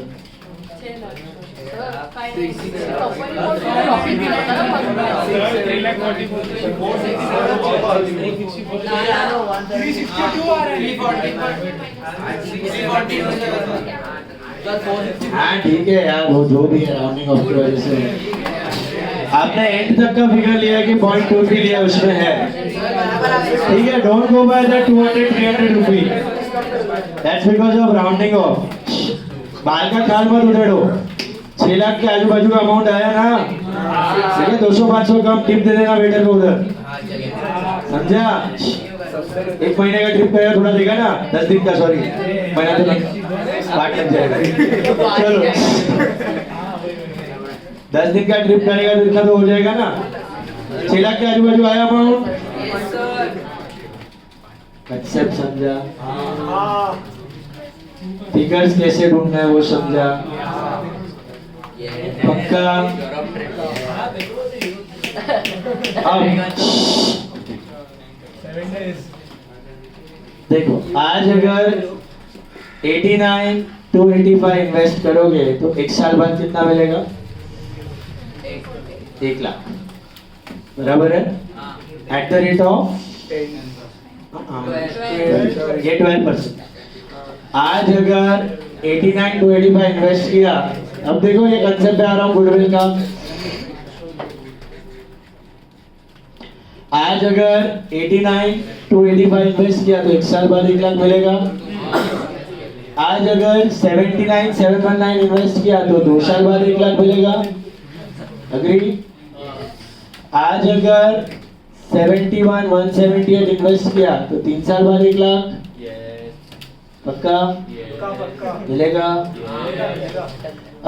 हाँ ठीक है यार, वो जो भी है राउंडिंग ऑफ की वजह से आपने एंड तक का फिगर लिया कि 0.23 लिया, उसमें है, ठीक है। Don't go by the 200-300 rupee, that's because of rounding off. बाल का ख्याल मत उधेड़ो। 6 लाख के आजू बाजू का अमाउंट आया ना, ठीक है, 200-500 कम टिप दे देना वेटर को उधर, समझा? 1 महीने का ट्रिप करेगा, थोड़ा देगा ना, 10 दिन का, सॉरी महीना तो नहीं, बात लग जाएगा। चलो 10 दिन का ट्रिप करेगा तो इतना तो हो जाएगा ना। 6 लाख के आजू बाजू आया अमाउंट, कंसेप्ट समझा? फिगर्स कैसे ढूंढना है वो समझा? पक्का? अब देखो, आज अगर 89 to 85 इन्वेस्ट करोगे तो 1 साल बाद कितना मिलेगा? 1 लाख, बराबर है? एट द रेट ऑफ ये 12%। आज अगर 89 to 85 इन्वेस्ट किया, अब देखो ये कंसेप्ट पे आ रहा हूँ गुडविल का। आज अगर 89 to 85 इन्वेस्ट किया तो 1 साल बाद 1 लाख मिलेगा। आज अगर 79,719 इन्वेस्ट किया तो 2 साल बाद 1 लाख मिलेगा। अग्री? आज अगर 71,178 इन्वेस्ट किया तो 3 साल बाद 1 लाख पक्का मिलेगा।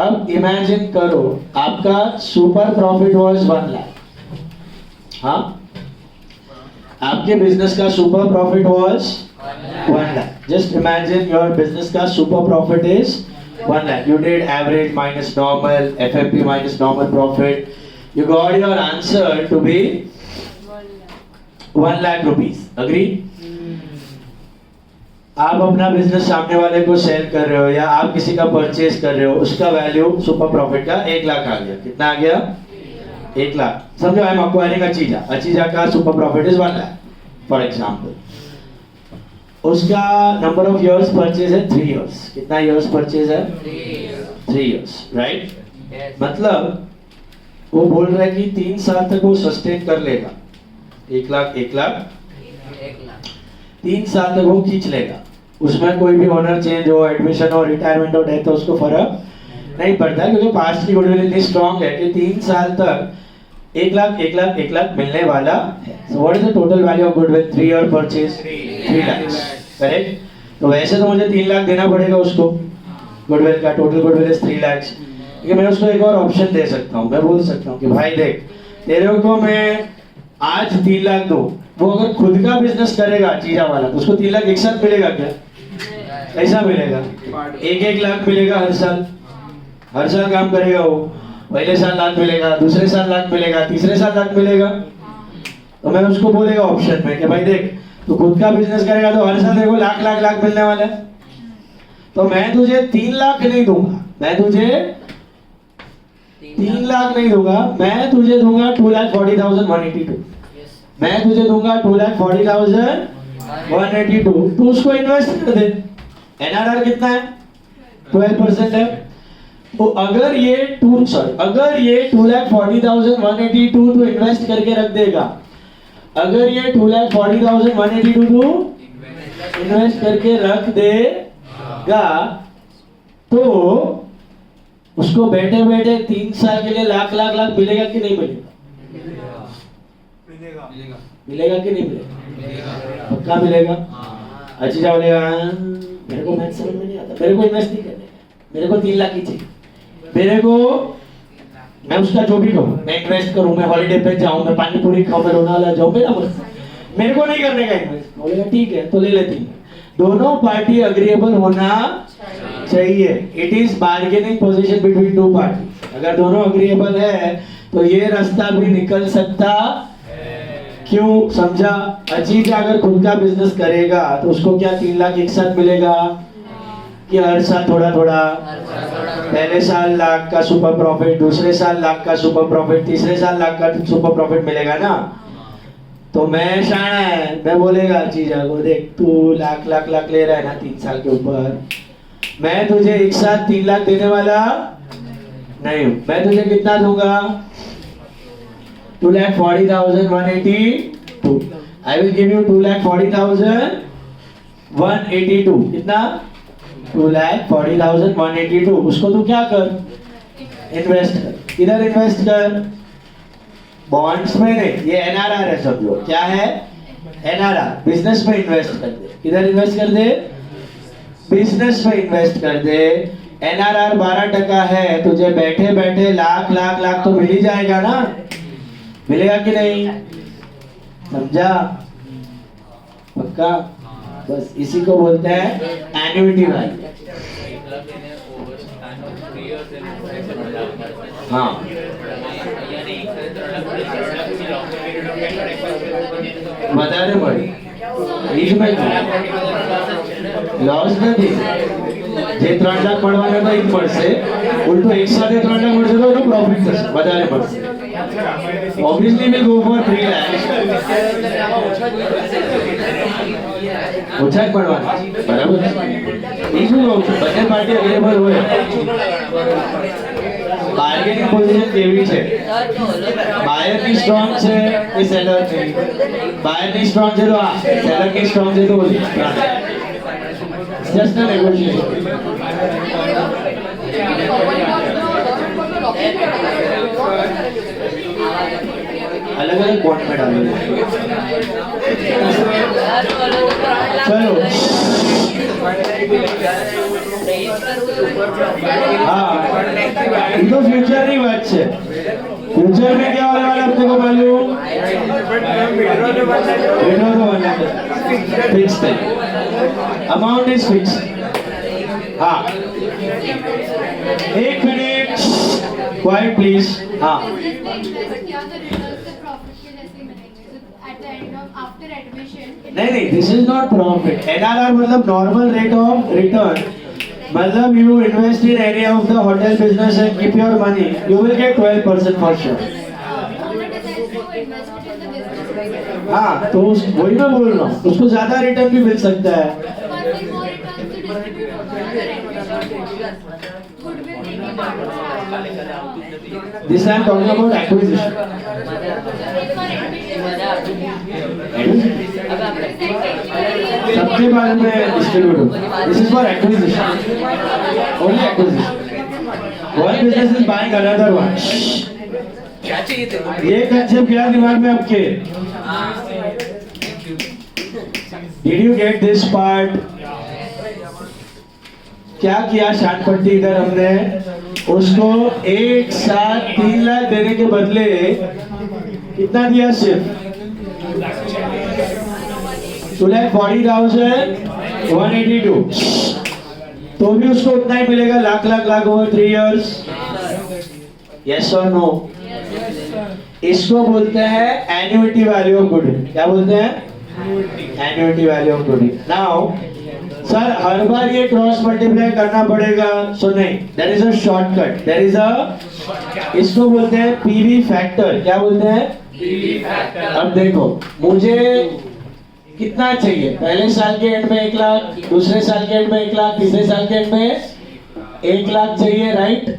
अब इमेजिन करो आपका सुपर प्रॉफिट वाज 1 लाख। हाँ, आपके बिजनेस का super profit was 1 lakh. Just imagine your business का super profit is 1 lakh. You did average minus normal, FMP minus normal profit. You got your answer to be 1 lakh rupees, agree? आप अपना business सामने वाले को cell कर रहे हो या आप किसी का परचेज कर रहे हो, उसका वैल्यू सुपर प्रॉफिट का 1 लाख आ गया। कितना आ गया? 1 लाख। समझो आई एम एक्वायरिंग अचीजा, अचीजा का super profit is 1 lakh for example. उसका नंबर ऑफ इयर्स परचेज है 3 इयर्स। कितना इयर्स परचेज है? 3 इयर्स, राइट? मतलब वो बोल रहा है कि 3 साल तक वो सस्टेन कर लेगा। 1 लाख 1 लाख 3 साल तक वो खींच लेगा। उसमें कोई भी ऑनर चेंज हो, एडमिशन हो, रिटायरमेंट हो, डेथ हो, उसको फर्क नहीं पड़ता है, क्योंकि पास्ट की गुडविल इतनी स्ट्रांग है कि 3 साल तक 1 लाख 1 लाख 1 लाख मिलने वाला है। So what is the total value of goodwill? 3 year purchase 3 lakh, correct? तो वैसे तो मुझे 3 लाख देना पड़ेगा उसको, गुडविल का टोटल गुडविल इज 3 लाख। लेकिन मैं उसको एक और ऑप्शन दे सकता हूँ, मैं बोल सकता हूँ कि भाई देख, तेरे को मैं आज 3 लाख दूं, वो अगर खुद का बिजनेस करेगा चीजा वाला तो उसको 3 लाख एक साथ मिलेगा क्या? कैसा मिलेगा? 1-1 लाख मिलेगा हर साल। हर साल काम करेगा वो, पहले साल लाख मिलेगा, दूसरे साल लाख मिलेगा, तीसरे साल लाख मिलेगा। तो मैं उसको बोलेगा ऑप्शन में कि भाई देख, तू खुद का बिजनेस करेगा तो हर साल देखो लाख लाख लाख मिलने वाला है। तो मैं तुझे 3 लाख नहीं दूंगा, मैं तुझे 3 लाख नहीं दूंगा, मैं तुझे दूंगा 2,40,182। मैं तुझे दूंगा 2,40,182। तू उसको इन्वेस्ट कर दे। एनआरआर कितना है? 12% है। तो अगर ये 2,40,182 तो इन्वेस्ट करके रख देगा, अगर ये 2,40,182 तो इन्वेस्ट करके रख देगा, तो उसको बैठे बैठे 3 साल के लिए लाख लाख लाख मिलेगा कि नहीं मिलेगा? मिलेगा कि नहीं मिलेगा? पक्का मिलेगा। अच्छा बोलेगा मेरे को मैथ समझ में नहीं आता, मेरे को इन्वेस्ट नहीं करने का, मेरे को 3 लाख ही चाहिए, मेरे को, मैं उसका जो भी कहूँ, मैं इन्वेस्ट करूँ, मैं हॉलीडे पे जाऊँ, मैं पानी पूरी खाऊँ, मैं लोनावाला जाऊँ, मेरे को नहीं करने का इन्वेस्ट। बोलेगा ठीक है तो ले लेती है। दोनों पार्टी अग्रीएबल होना चाहिए। It is bargaining position between 2 party. अगर दोनों अग्रीएबल है तो ये रास्ता भी निकल सकता। क्यों? समझा? अजीज अगर खुद का बिजनेस करेगा तो उसको क्या 3 लाख एक साथ मिलेगा कि हर साल थोड़ा थोड़ा? पहले साल लाख का सुपर प्रॉफिट, दूसरे साल लाख का सुपर प्रॉफिट, तीसरे साल लाख का सुपर प्रॉफिट मिलेगा ना। तो मैं शाना है, मैं बोलेगा चीजा को देख, तू लाख लाख लाख ले रहा है ना 3 साल के ऊपर, मैं तुझे एक साथ 3 लाख देने वाला नहीं हूं। मैं तुझे कितना दूंगा? 2,40,182। I will give you 2,40,182। कितना? 2,40,182। उसको तू क्या कर? इन्वेस्ट कर। इधर इन्वेस्ट कर, बॉन्ड्स में नहीं, ये एनआरआर है समझो। क्या है? एनआरआर। बिजनेस में इन्वेस्ट कर दे। किधर इन्वेस्ट कर दे? बिजनेस में इन्वेस्ट कर दे। एनआरआर 12% है, तुझे बैठे बैठे लाख लाख लाख तो मिल ही जाएगा ना। मिलेगा कि नहीं? समझा? पक्का? बस इसी को बोलते हैं एन्युइटी वैल्यू। हाँ, વધારે મળી ઈજ માં લોસ નથી। જે 3 લાખ મળવાના હતા ઈ જ મળશે, ઉલટું એક સાથે 3 લાખ મળશે તો એનો પ્રોફિટ થશે, વધારે મળશે। Obviously we go for 3 lakh. ઓછા જ મળવાના, બરાબર? ઈ શું કહું છું, બંને પાર્ટી અવેલેબલ હોય। બાર્ગેનિંગ પોઝિશન કેવી છે? બાયર ની સ્ટ્રોંગ છે કે સેલર ની? બાયર ની સ્ટ્રોંગ છે તો આ, સેલર ની સ્ટ્રોંગ છે તો ઓલી। Just negotiation. अलग अलग बॉन्ड में डालो। चलो हाँ, ये तो फ्यूचर की बात है। फ्यूचर में क्या होने वाला है अपने को मालूम? फिक्स है, अमाउंट इज फिक्स। हाँ, 1 मिनट क्वाइट प्लीज। हाँ, क्या द रिजल्ट्स प्रॉफिट के जैसे मिलेंगे at the end of after नहीं, this is not profit. NRR मतलब नॉर्मल रेट ऑफ रिटर्न. मतलब you invest in any of the hotel business and keep your money, you will get 12% for sure. हाँ, तो वही मैं बोल रहा हूँ, उसको ज्यादा रिटर्न भी मिल सकता है. This I am talking about acquisition. सबके बारे में distribute. This is for acquisition. Only acquisition. One business is buying another one. क्या चाहिए तेरे को? ये कंसेप्ट क्या दिमाग में आपके? Did you get this part? क्या किया शानपट्टी इधर हमने? उसको एक साथ 3 लाख देने के बदले कितना दिया? सिर्फ 2,40,182. तो भी उसको उतना ही मिलेगा, लाख ओवर 3 years. यस और नो? इसको बोलते हैं एन्युटी वैल्यू ऑफ गुडविल. क्या बोलते हैं? Annuity value of goodwill. Now sir हर बार ये क्रॉस मल्टीप्लाई करना पड़ेगा? सो नहीं, there is a shortcut. There is a, इसको बोलते हैं पीवी फैक्टर. क्या बोलते हैं? PV factor. अब देखो, मुझे कितना चाहिए? पहले साल के एंड में 1 लाख, दूसरे साल के एंड में 1 लाख, तीसरे साल के एंड में 1 लाख चाहिए, राइट?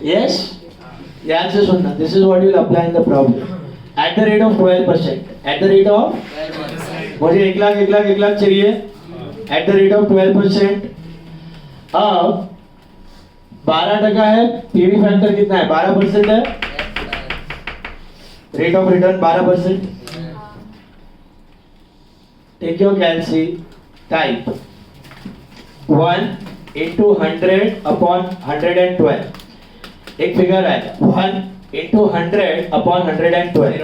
यस. ध्यान से सुनना. This is what you will apply in the problem. Eight the rate of 12%. Eight the rate of, मुझे 1 लाख चाहिए एट द रेट ऑफ 12%. अब 12% है. पीवी फैक्टर कितना है? 12% है. Rate of return 12%. Take your calci. Type 1 into 100 upon 112. एक figure है 1 into 100 upon 112.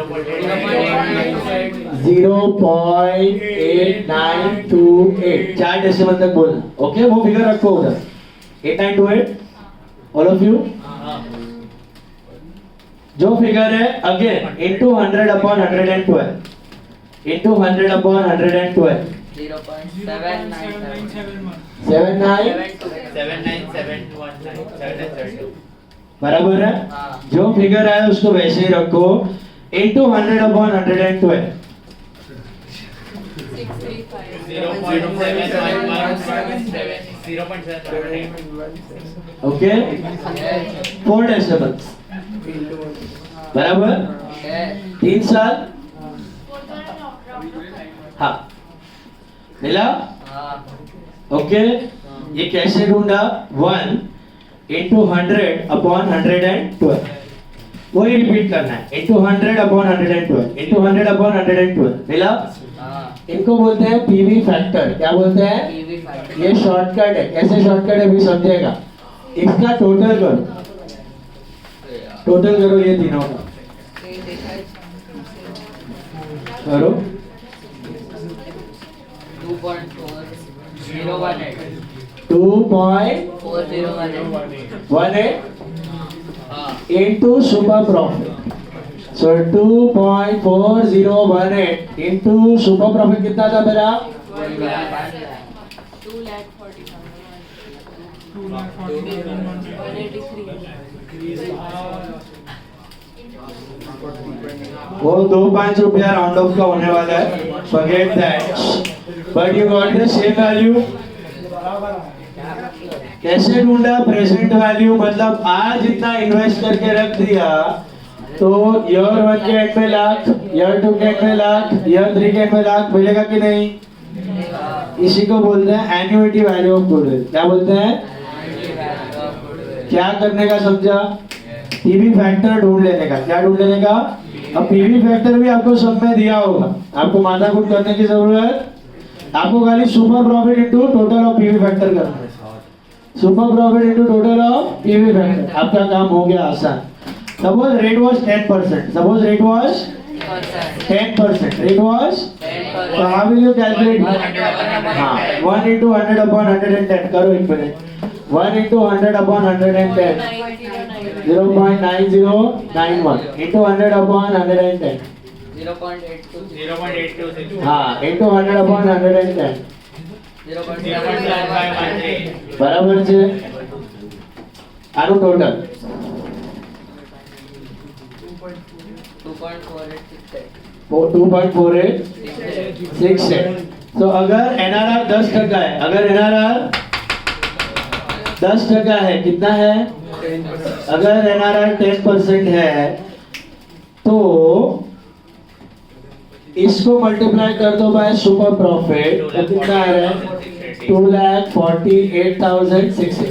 0.8928. 4 decimal तक बोलना. ओके, वो फिगर रखो उधर. 8928. All of you. जो फिगर है again into 100 upon 112. into 100 upon 112. 0.797219 बराबर है. जो फिगर है उसको वैसे ही रखो. into 100 upon 112. 0.7 okay, 4 decimals. बराबर. 3 साल. हाँ, मिला? ओके. ये कैसे ढूंढा? 1 into 100 upon 112. वही रिपीट करना है. into 100 upon 112. into 100 upon 112. मिला? इनको बोलते हैं पीवी फैक्टर. क्या बोलते हैं? ये शॉर्टकट है. कैसे शॉर्टकट है भी समझेगा. इसका टोटल करो. टोटल करो ये तीनों का. करो. 2.4018 into super profit. So 2.4018 into super profit कितना था मेरा? 2,40,183. वो 2-5 रुपया राउंड ऑफ का होने वाला है. Forget that. But you got the same value. कैसे ढूंढा? Present value. मतलब आज इतना इन्वेस्ट करके रख दिया तो ईयर 1 के एंड में लाख, ईयर 2 के एंड में लाख, ईयर 3 के एंड में लाख मिलेगा कि नहीं? इसी को बोलते हैं एन्युटी वैल्यू ऑफ गुडविल. क्या बोलते हैं? क्या करने का समझा? पीवी फैक्टर ढूंढ लेने का. क्या ढूंढ लेने का? अब पीवी फैक्टर भी आपको सब में दिया होगा. आपको माथाकूट करने की जरूरत. आपको खाली super profit into total of PV factor करना है. Super profit into total of PV factor. आपका काम हो गया आसान. Suppose rate was 10%. Suppose rate was 10%. Rate was, so how will you calculate? हाँ, 1 into 100 upon 110. करो एक minute. 1 into 100 upon 110. 0.9091 into 100 upon 110. 0.826. हाँ, into 100 upon 110. 0.7513. બરાબર છે આનું ટોટલ 2.4868. तो अगर एनआरआर 10% है, अगर एनआरआर 10% है, कितना है? अगर एनआरआर 10% है तो इसको मल्टीप्लाई कर दो बाय सुपर प्रॉफिट, तो कितना आ रहा है? 2,48,600.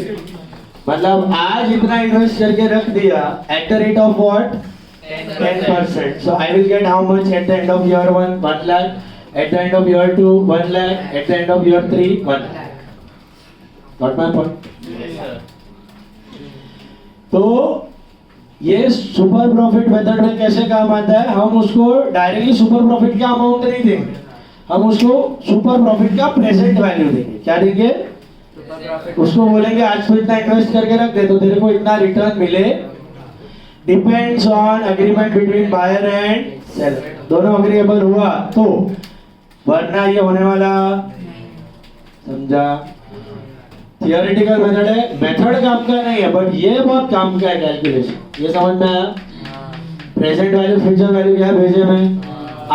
मतलब आज इतना इन्वेस्ट करके रख दिया eight the rate of what? 10%. So I will get how much at the end of year 1? 1 lakh. At the end of year 2, 1 lakh. At the end of year 3, 1 lakh. Got my point? Yes, sir. तो ये super profit method में कैसे काम आता है? हम उसको directly super profit का अमाउंट नहीं देंगे, हम उसको सुपर प्रॉफिट का प्रेजेंट वैल्यू देंगे. क्या देंगे? उसको बोलेंगे आज तो इतना इन्वेस्ट करके रख दे तो तेरे को इतना रिटर्न मिले. Depends on agreement between buyer and seller. दोनों अग्रीएबल हुआ तो, वरना ये होने वाला. समझा? थियोरेटिकल मेथड है, मेथड काम का नहीं है, बट ये बहुत काम का है कैलकुलेशन. ये समझ में आया? प्रेजेंट वैल्यू फ्यूचर वैल्यू क्या भेजे मैं?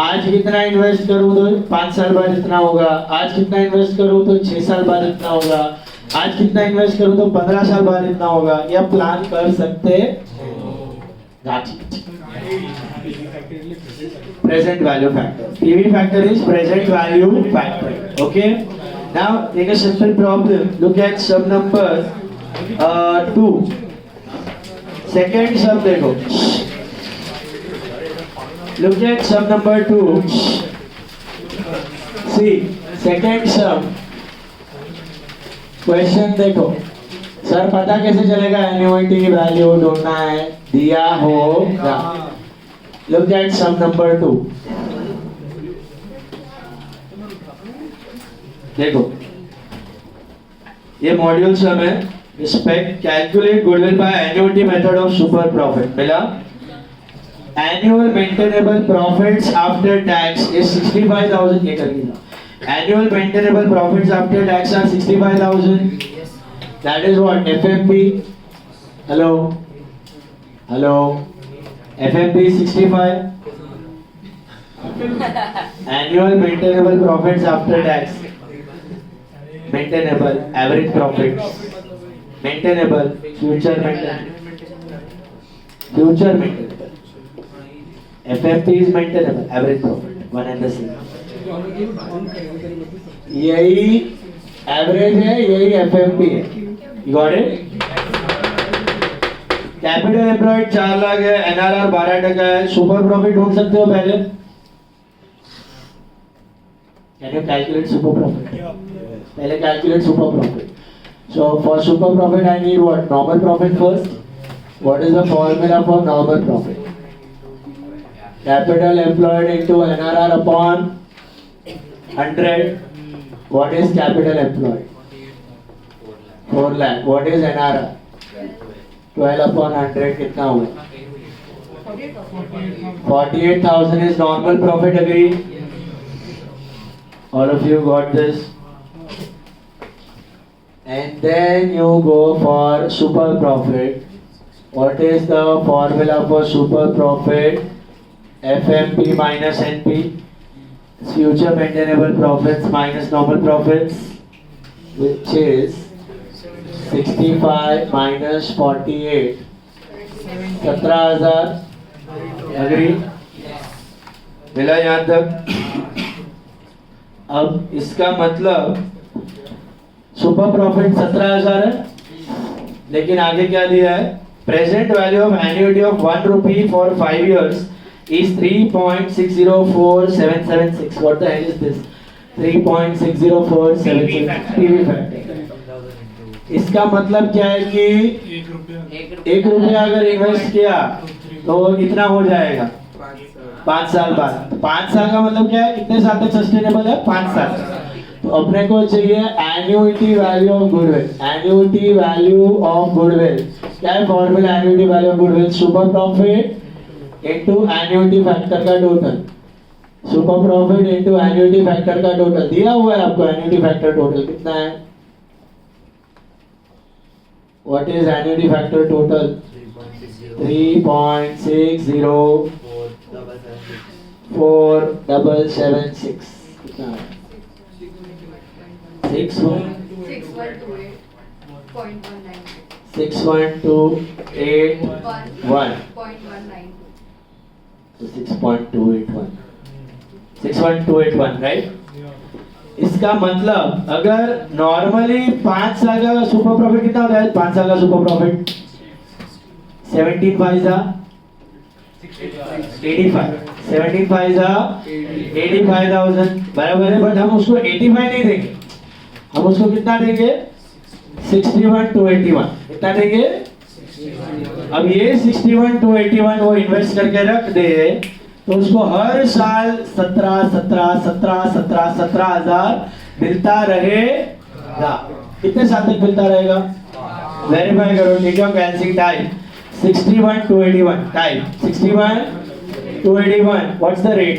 आज कितना इन्वेस्ट करूं तो 5 साल बाद इतना होगा, आज कितना इन्वेस्ट करूं तो 6 साल बाद इतना होगा, आज कितना इन्वेस्ट करूं तो 15 साल बाद इतना होगा. ये प्लान कर सकते. Present value factor. PV factor is present value factor. Okay. Now take a simple problem. Look at sum number 2. Second sum देखो. Look at sum number 2. See, second sum. Question देखो. सर पता कैसे चलेगा annuity value ढूंढना है? दिया होगा. Look at sum number 2. देखो ये मॉड्यूल सम है. Spec calculate goodwill by annuity method of super profit. मिला? Annual maintainable profits after tax is 65,000. ये कर दिया. Annual maintainable profits after tax are 65,000. That is what? FMP. Hello. Hello. FMP is 65. Annual maintainable profits after tax. Maintainable average profits. Maintainable future maintainable. Future maintainable. FMP is maintainable average profit. One and the same. यही average है, यही FMP है. You got it? Capital employed 4 lakh है, NRR 12% है. Super profit ढूंढ सकते हो पहले. Can you calculate super profit? पहले calculate super profit. So for super profit I need what? Normal profit first. What is the formula for normal profit? Capital employed into NRR upon 100. What is capital employed? 4 lakh. What is NRR? 12 upon 100 कितना हुआ? 48,000 is normal profit. Agree? All of you got this? And then you go for super profit. What is the formula for super profit? FMP minus NP. Future maintainable profits minus normal profits, which is 65 minus 48, 17,000. Agree? मिला यहाँ तक? अब इसका मतलब super profit 17,000 है, लेकिन आगे क्या दिया है? Present value of annuity of 1 rupee for 5 years is 3.604776. What the hell is this? 3.604776 PV factor. इसका मतलब क्या है कि 1 रुपया अगर इन्वेस्ट किया तो इतना हो जाएगा 5 साल बाद. 5 साल का मतलब क्या है? कितने साल तक सस्टेनेबल है? 5 साल. तो अपने को चाहिए annuity value of goodwill. Annuity value of goodwill क्या है? Formula annuity value of goodwill super profit into annuity factor का total. Super profit into annuity factor का टोटल दिया हुआ है आपको। एन्युटी फैक्टर टोटल कितना है? What is annuity factor total? 3.604776 कितना है? 6128.1 तो 6.281 राइट। इसका मतलब अगर नॉर्मली 5 साल का सुपर प्रॉफिट कितना होता है? 5 साल का सुपर प्रॉफिट 17 फाइजा 85, 17 फाइजा 85,000 बराबर है। बट हम उसको 85 नहीं देंगे, हम उसको कितना देंगे? 61,281 कितना देंगे? अब ये 61,281 वो इन्वेस्ट करके रख दे तो उसको हर साल 17,000 मिलता रहेगा। कितने साल तक मिलता रहेगा? वेरीफाई करो, लिखो calci type 61,281 type 61,281 what's the rate?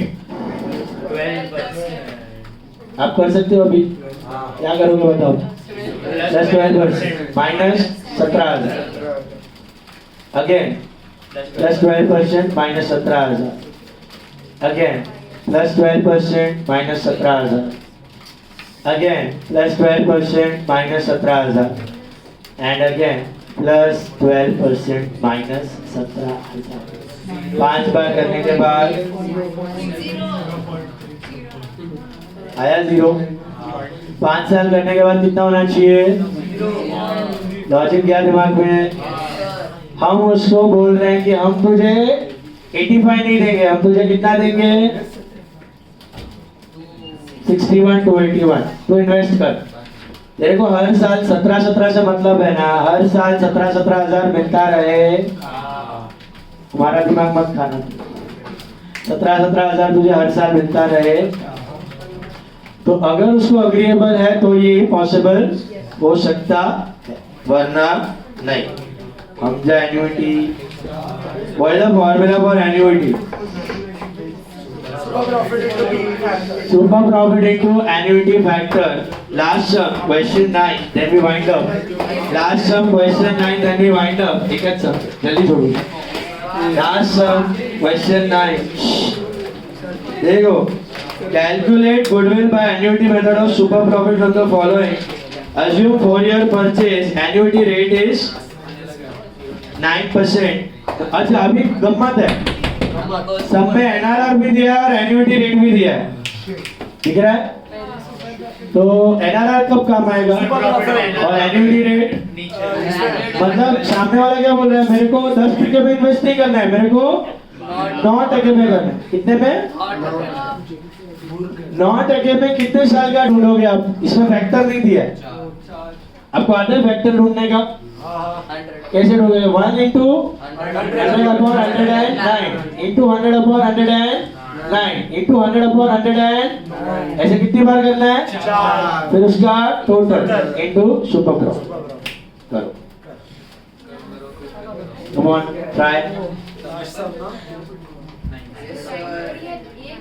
12%. आप कर सकते हो अभी? क्या करोगे बताओ? Plus 12% minus 17,000 again plus 12% minus 17,000 again plus 12% minus 17,000 again plus 12% minus 17,000 and again plus 12% minus 17,000। 5 बार करने के बाद आया 0। 5 साल करने के बाद कितना होना चाहिए? लॉजिक क्या दिमाग में? हम उसको बोल रहे हैं कि हम तुझे 85 नहीं देंगे, हम तुझे कितना देंगे? 61,281 तो इन्वेस्ट कर। तेरे को हर साल 17 से मतलब है ना, हर साल 17,000 मिलता रहे। हमारा दिमाग मत खाना। 17,000 तुझे हर साल मिलता रहे तो अगर उसको अग्रीएबल है तो ये पॉसिबल हो सकता है, वरना नहीं। समझा? Annuity what is the formula for annuity? Super profit into annuity factor. Last sum question 9 then we wind up. Last sum question 9 then we wind up. एक सम जल्दी छोड़ो। Last sum question 9 देखो। Calculate goodwill by annuity method of super profit from the following. Assume 4-year purchase. Annuity rate is 9%. अच्छा अभी गम्मत है, सब में एनआरआर भी दिया है और एन्युटी रेट भी दिया है, दिख रहा है? तो एनआरआर कब काम आएगा और एन्युटी रेट? मतलब सामने वाला क्या बोल रहा है? मेरे को 10% में इन्वेस्ट नहीं करना है, मेरे को 9% में करना है। कितने में? 9% में कितने साल का ढूंढोगे आप? इसमें फैक्टर नहीं दिया है। आपको आता है फैक्टर ढूंढने का? कैसे ढूंढोगे? 1 into 100/109 into 100/109 into 100/109 ऐसे कितनी बार करना है? 4। फिर उसका टोटल into सुपर प्रॉफिट करो। Come on, try. ये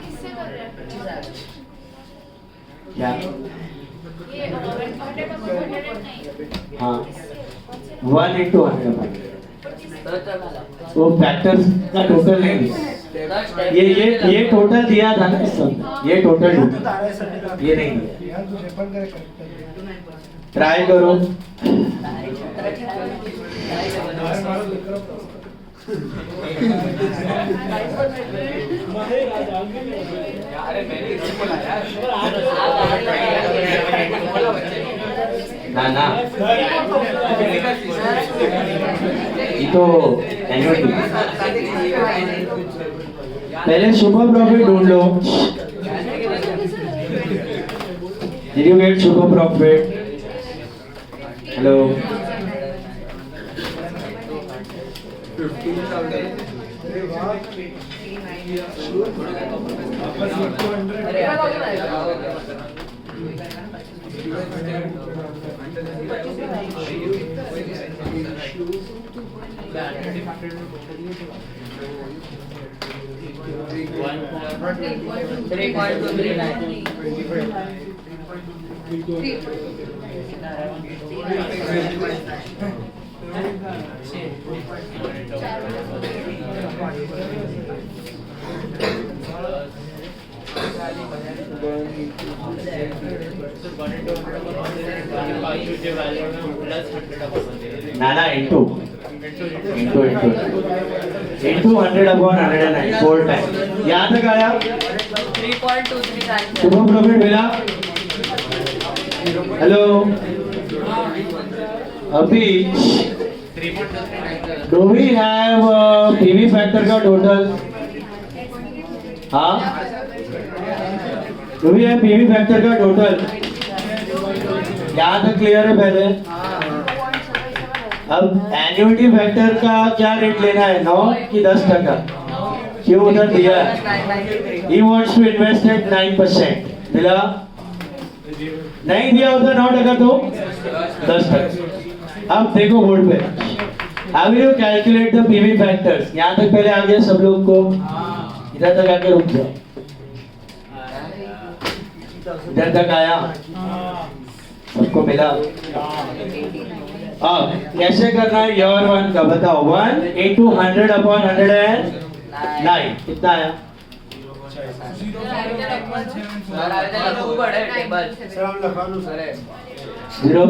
किससे कर रहे हैं? क्या? ये 100 नहीं। हाँ 1 into 100 वो फैक्टर्स का टोटल नहीं दिया। ये टोटल दिया था ना इस सब, ये टोटल ये नहीं दिया। ट्राई करो। ना ना ये तो एन्युटी। पहले सुपर प्रॉफिट ढूंढ लो। Did you get super profit? Hello. 15,000 Nana into 100 upon 109 4 times. यहाँ तक आया? 3.239 सुपर प्रॉफिट मिला? हेलो अभी do we have PV factor का टोटल? हाँ do we have PV factor का टोटल? यहाँ तक क्लियर है पहले? अब एन्युटी फैक्टर का क्या रेट लेना है 9 कि 10%? क्यों उधर दिया है? He wants to invest at 9%. मिला? नहीं दिया उधर 9% तो 10%. अब देखो बोर्ड पे. How will you calculate the PV factors? यहाँ तक पहले आ गया सब लोग को. इधर तक आके रुक जाओ. इधर तक आया. सबको मिला. अब कैसे करना है ईयर 1 का बताओ 1 into 100 upon 109 कितना आया 0.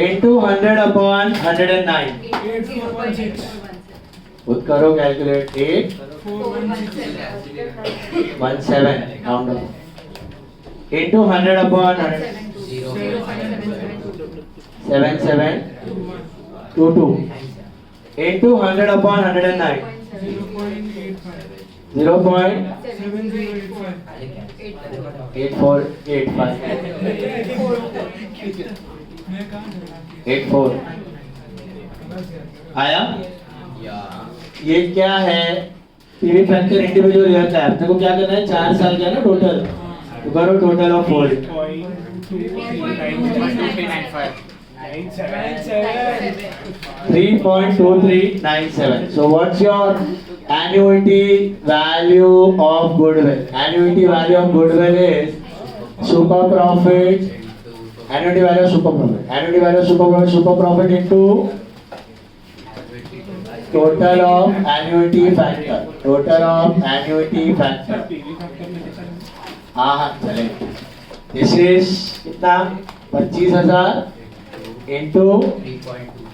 into 100 upon 109 खुद करो calculate 817 round of into 100 upon 7722 into 100 upon 109 0.8485 आया ये क्या है पीवी फैक्टर इंडिविजुअल ईयर का है को क्या करना है 4 साल का ना टोटल तो करो total of 4 3.2397 so what's your annuity value of goodwill annuity value of goodwill is super profit annuity value of super profit into total of annuity factor हाँ चलेगा दिस इज कितना 25,000 into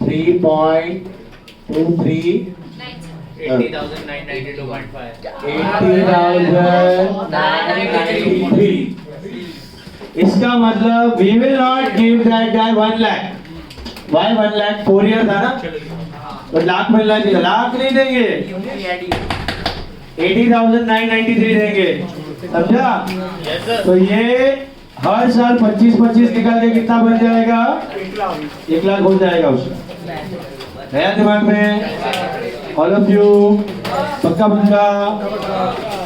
3.23 80,993 इसका मतलब we will not give that guy 1 lakh why 1 lakh 4 year था ना तो लाख मिलना चाहिए लाख नहीं देंगे 80,993 देंगे समझा तो ये हर साल 25-25 निकाल के कितना बन जाएगा 1 लाख हो जाएगा उसका नया दिमाग में ऑल ऑफ यू पक्का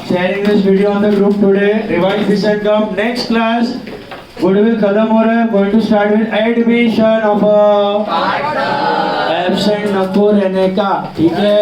sharing this video on the group today revise this and come next class goodwill खत्म हो रहा है going to start with admission of absent नको रहने का ठीक है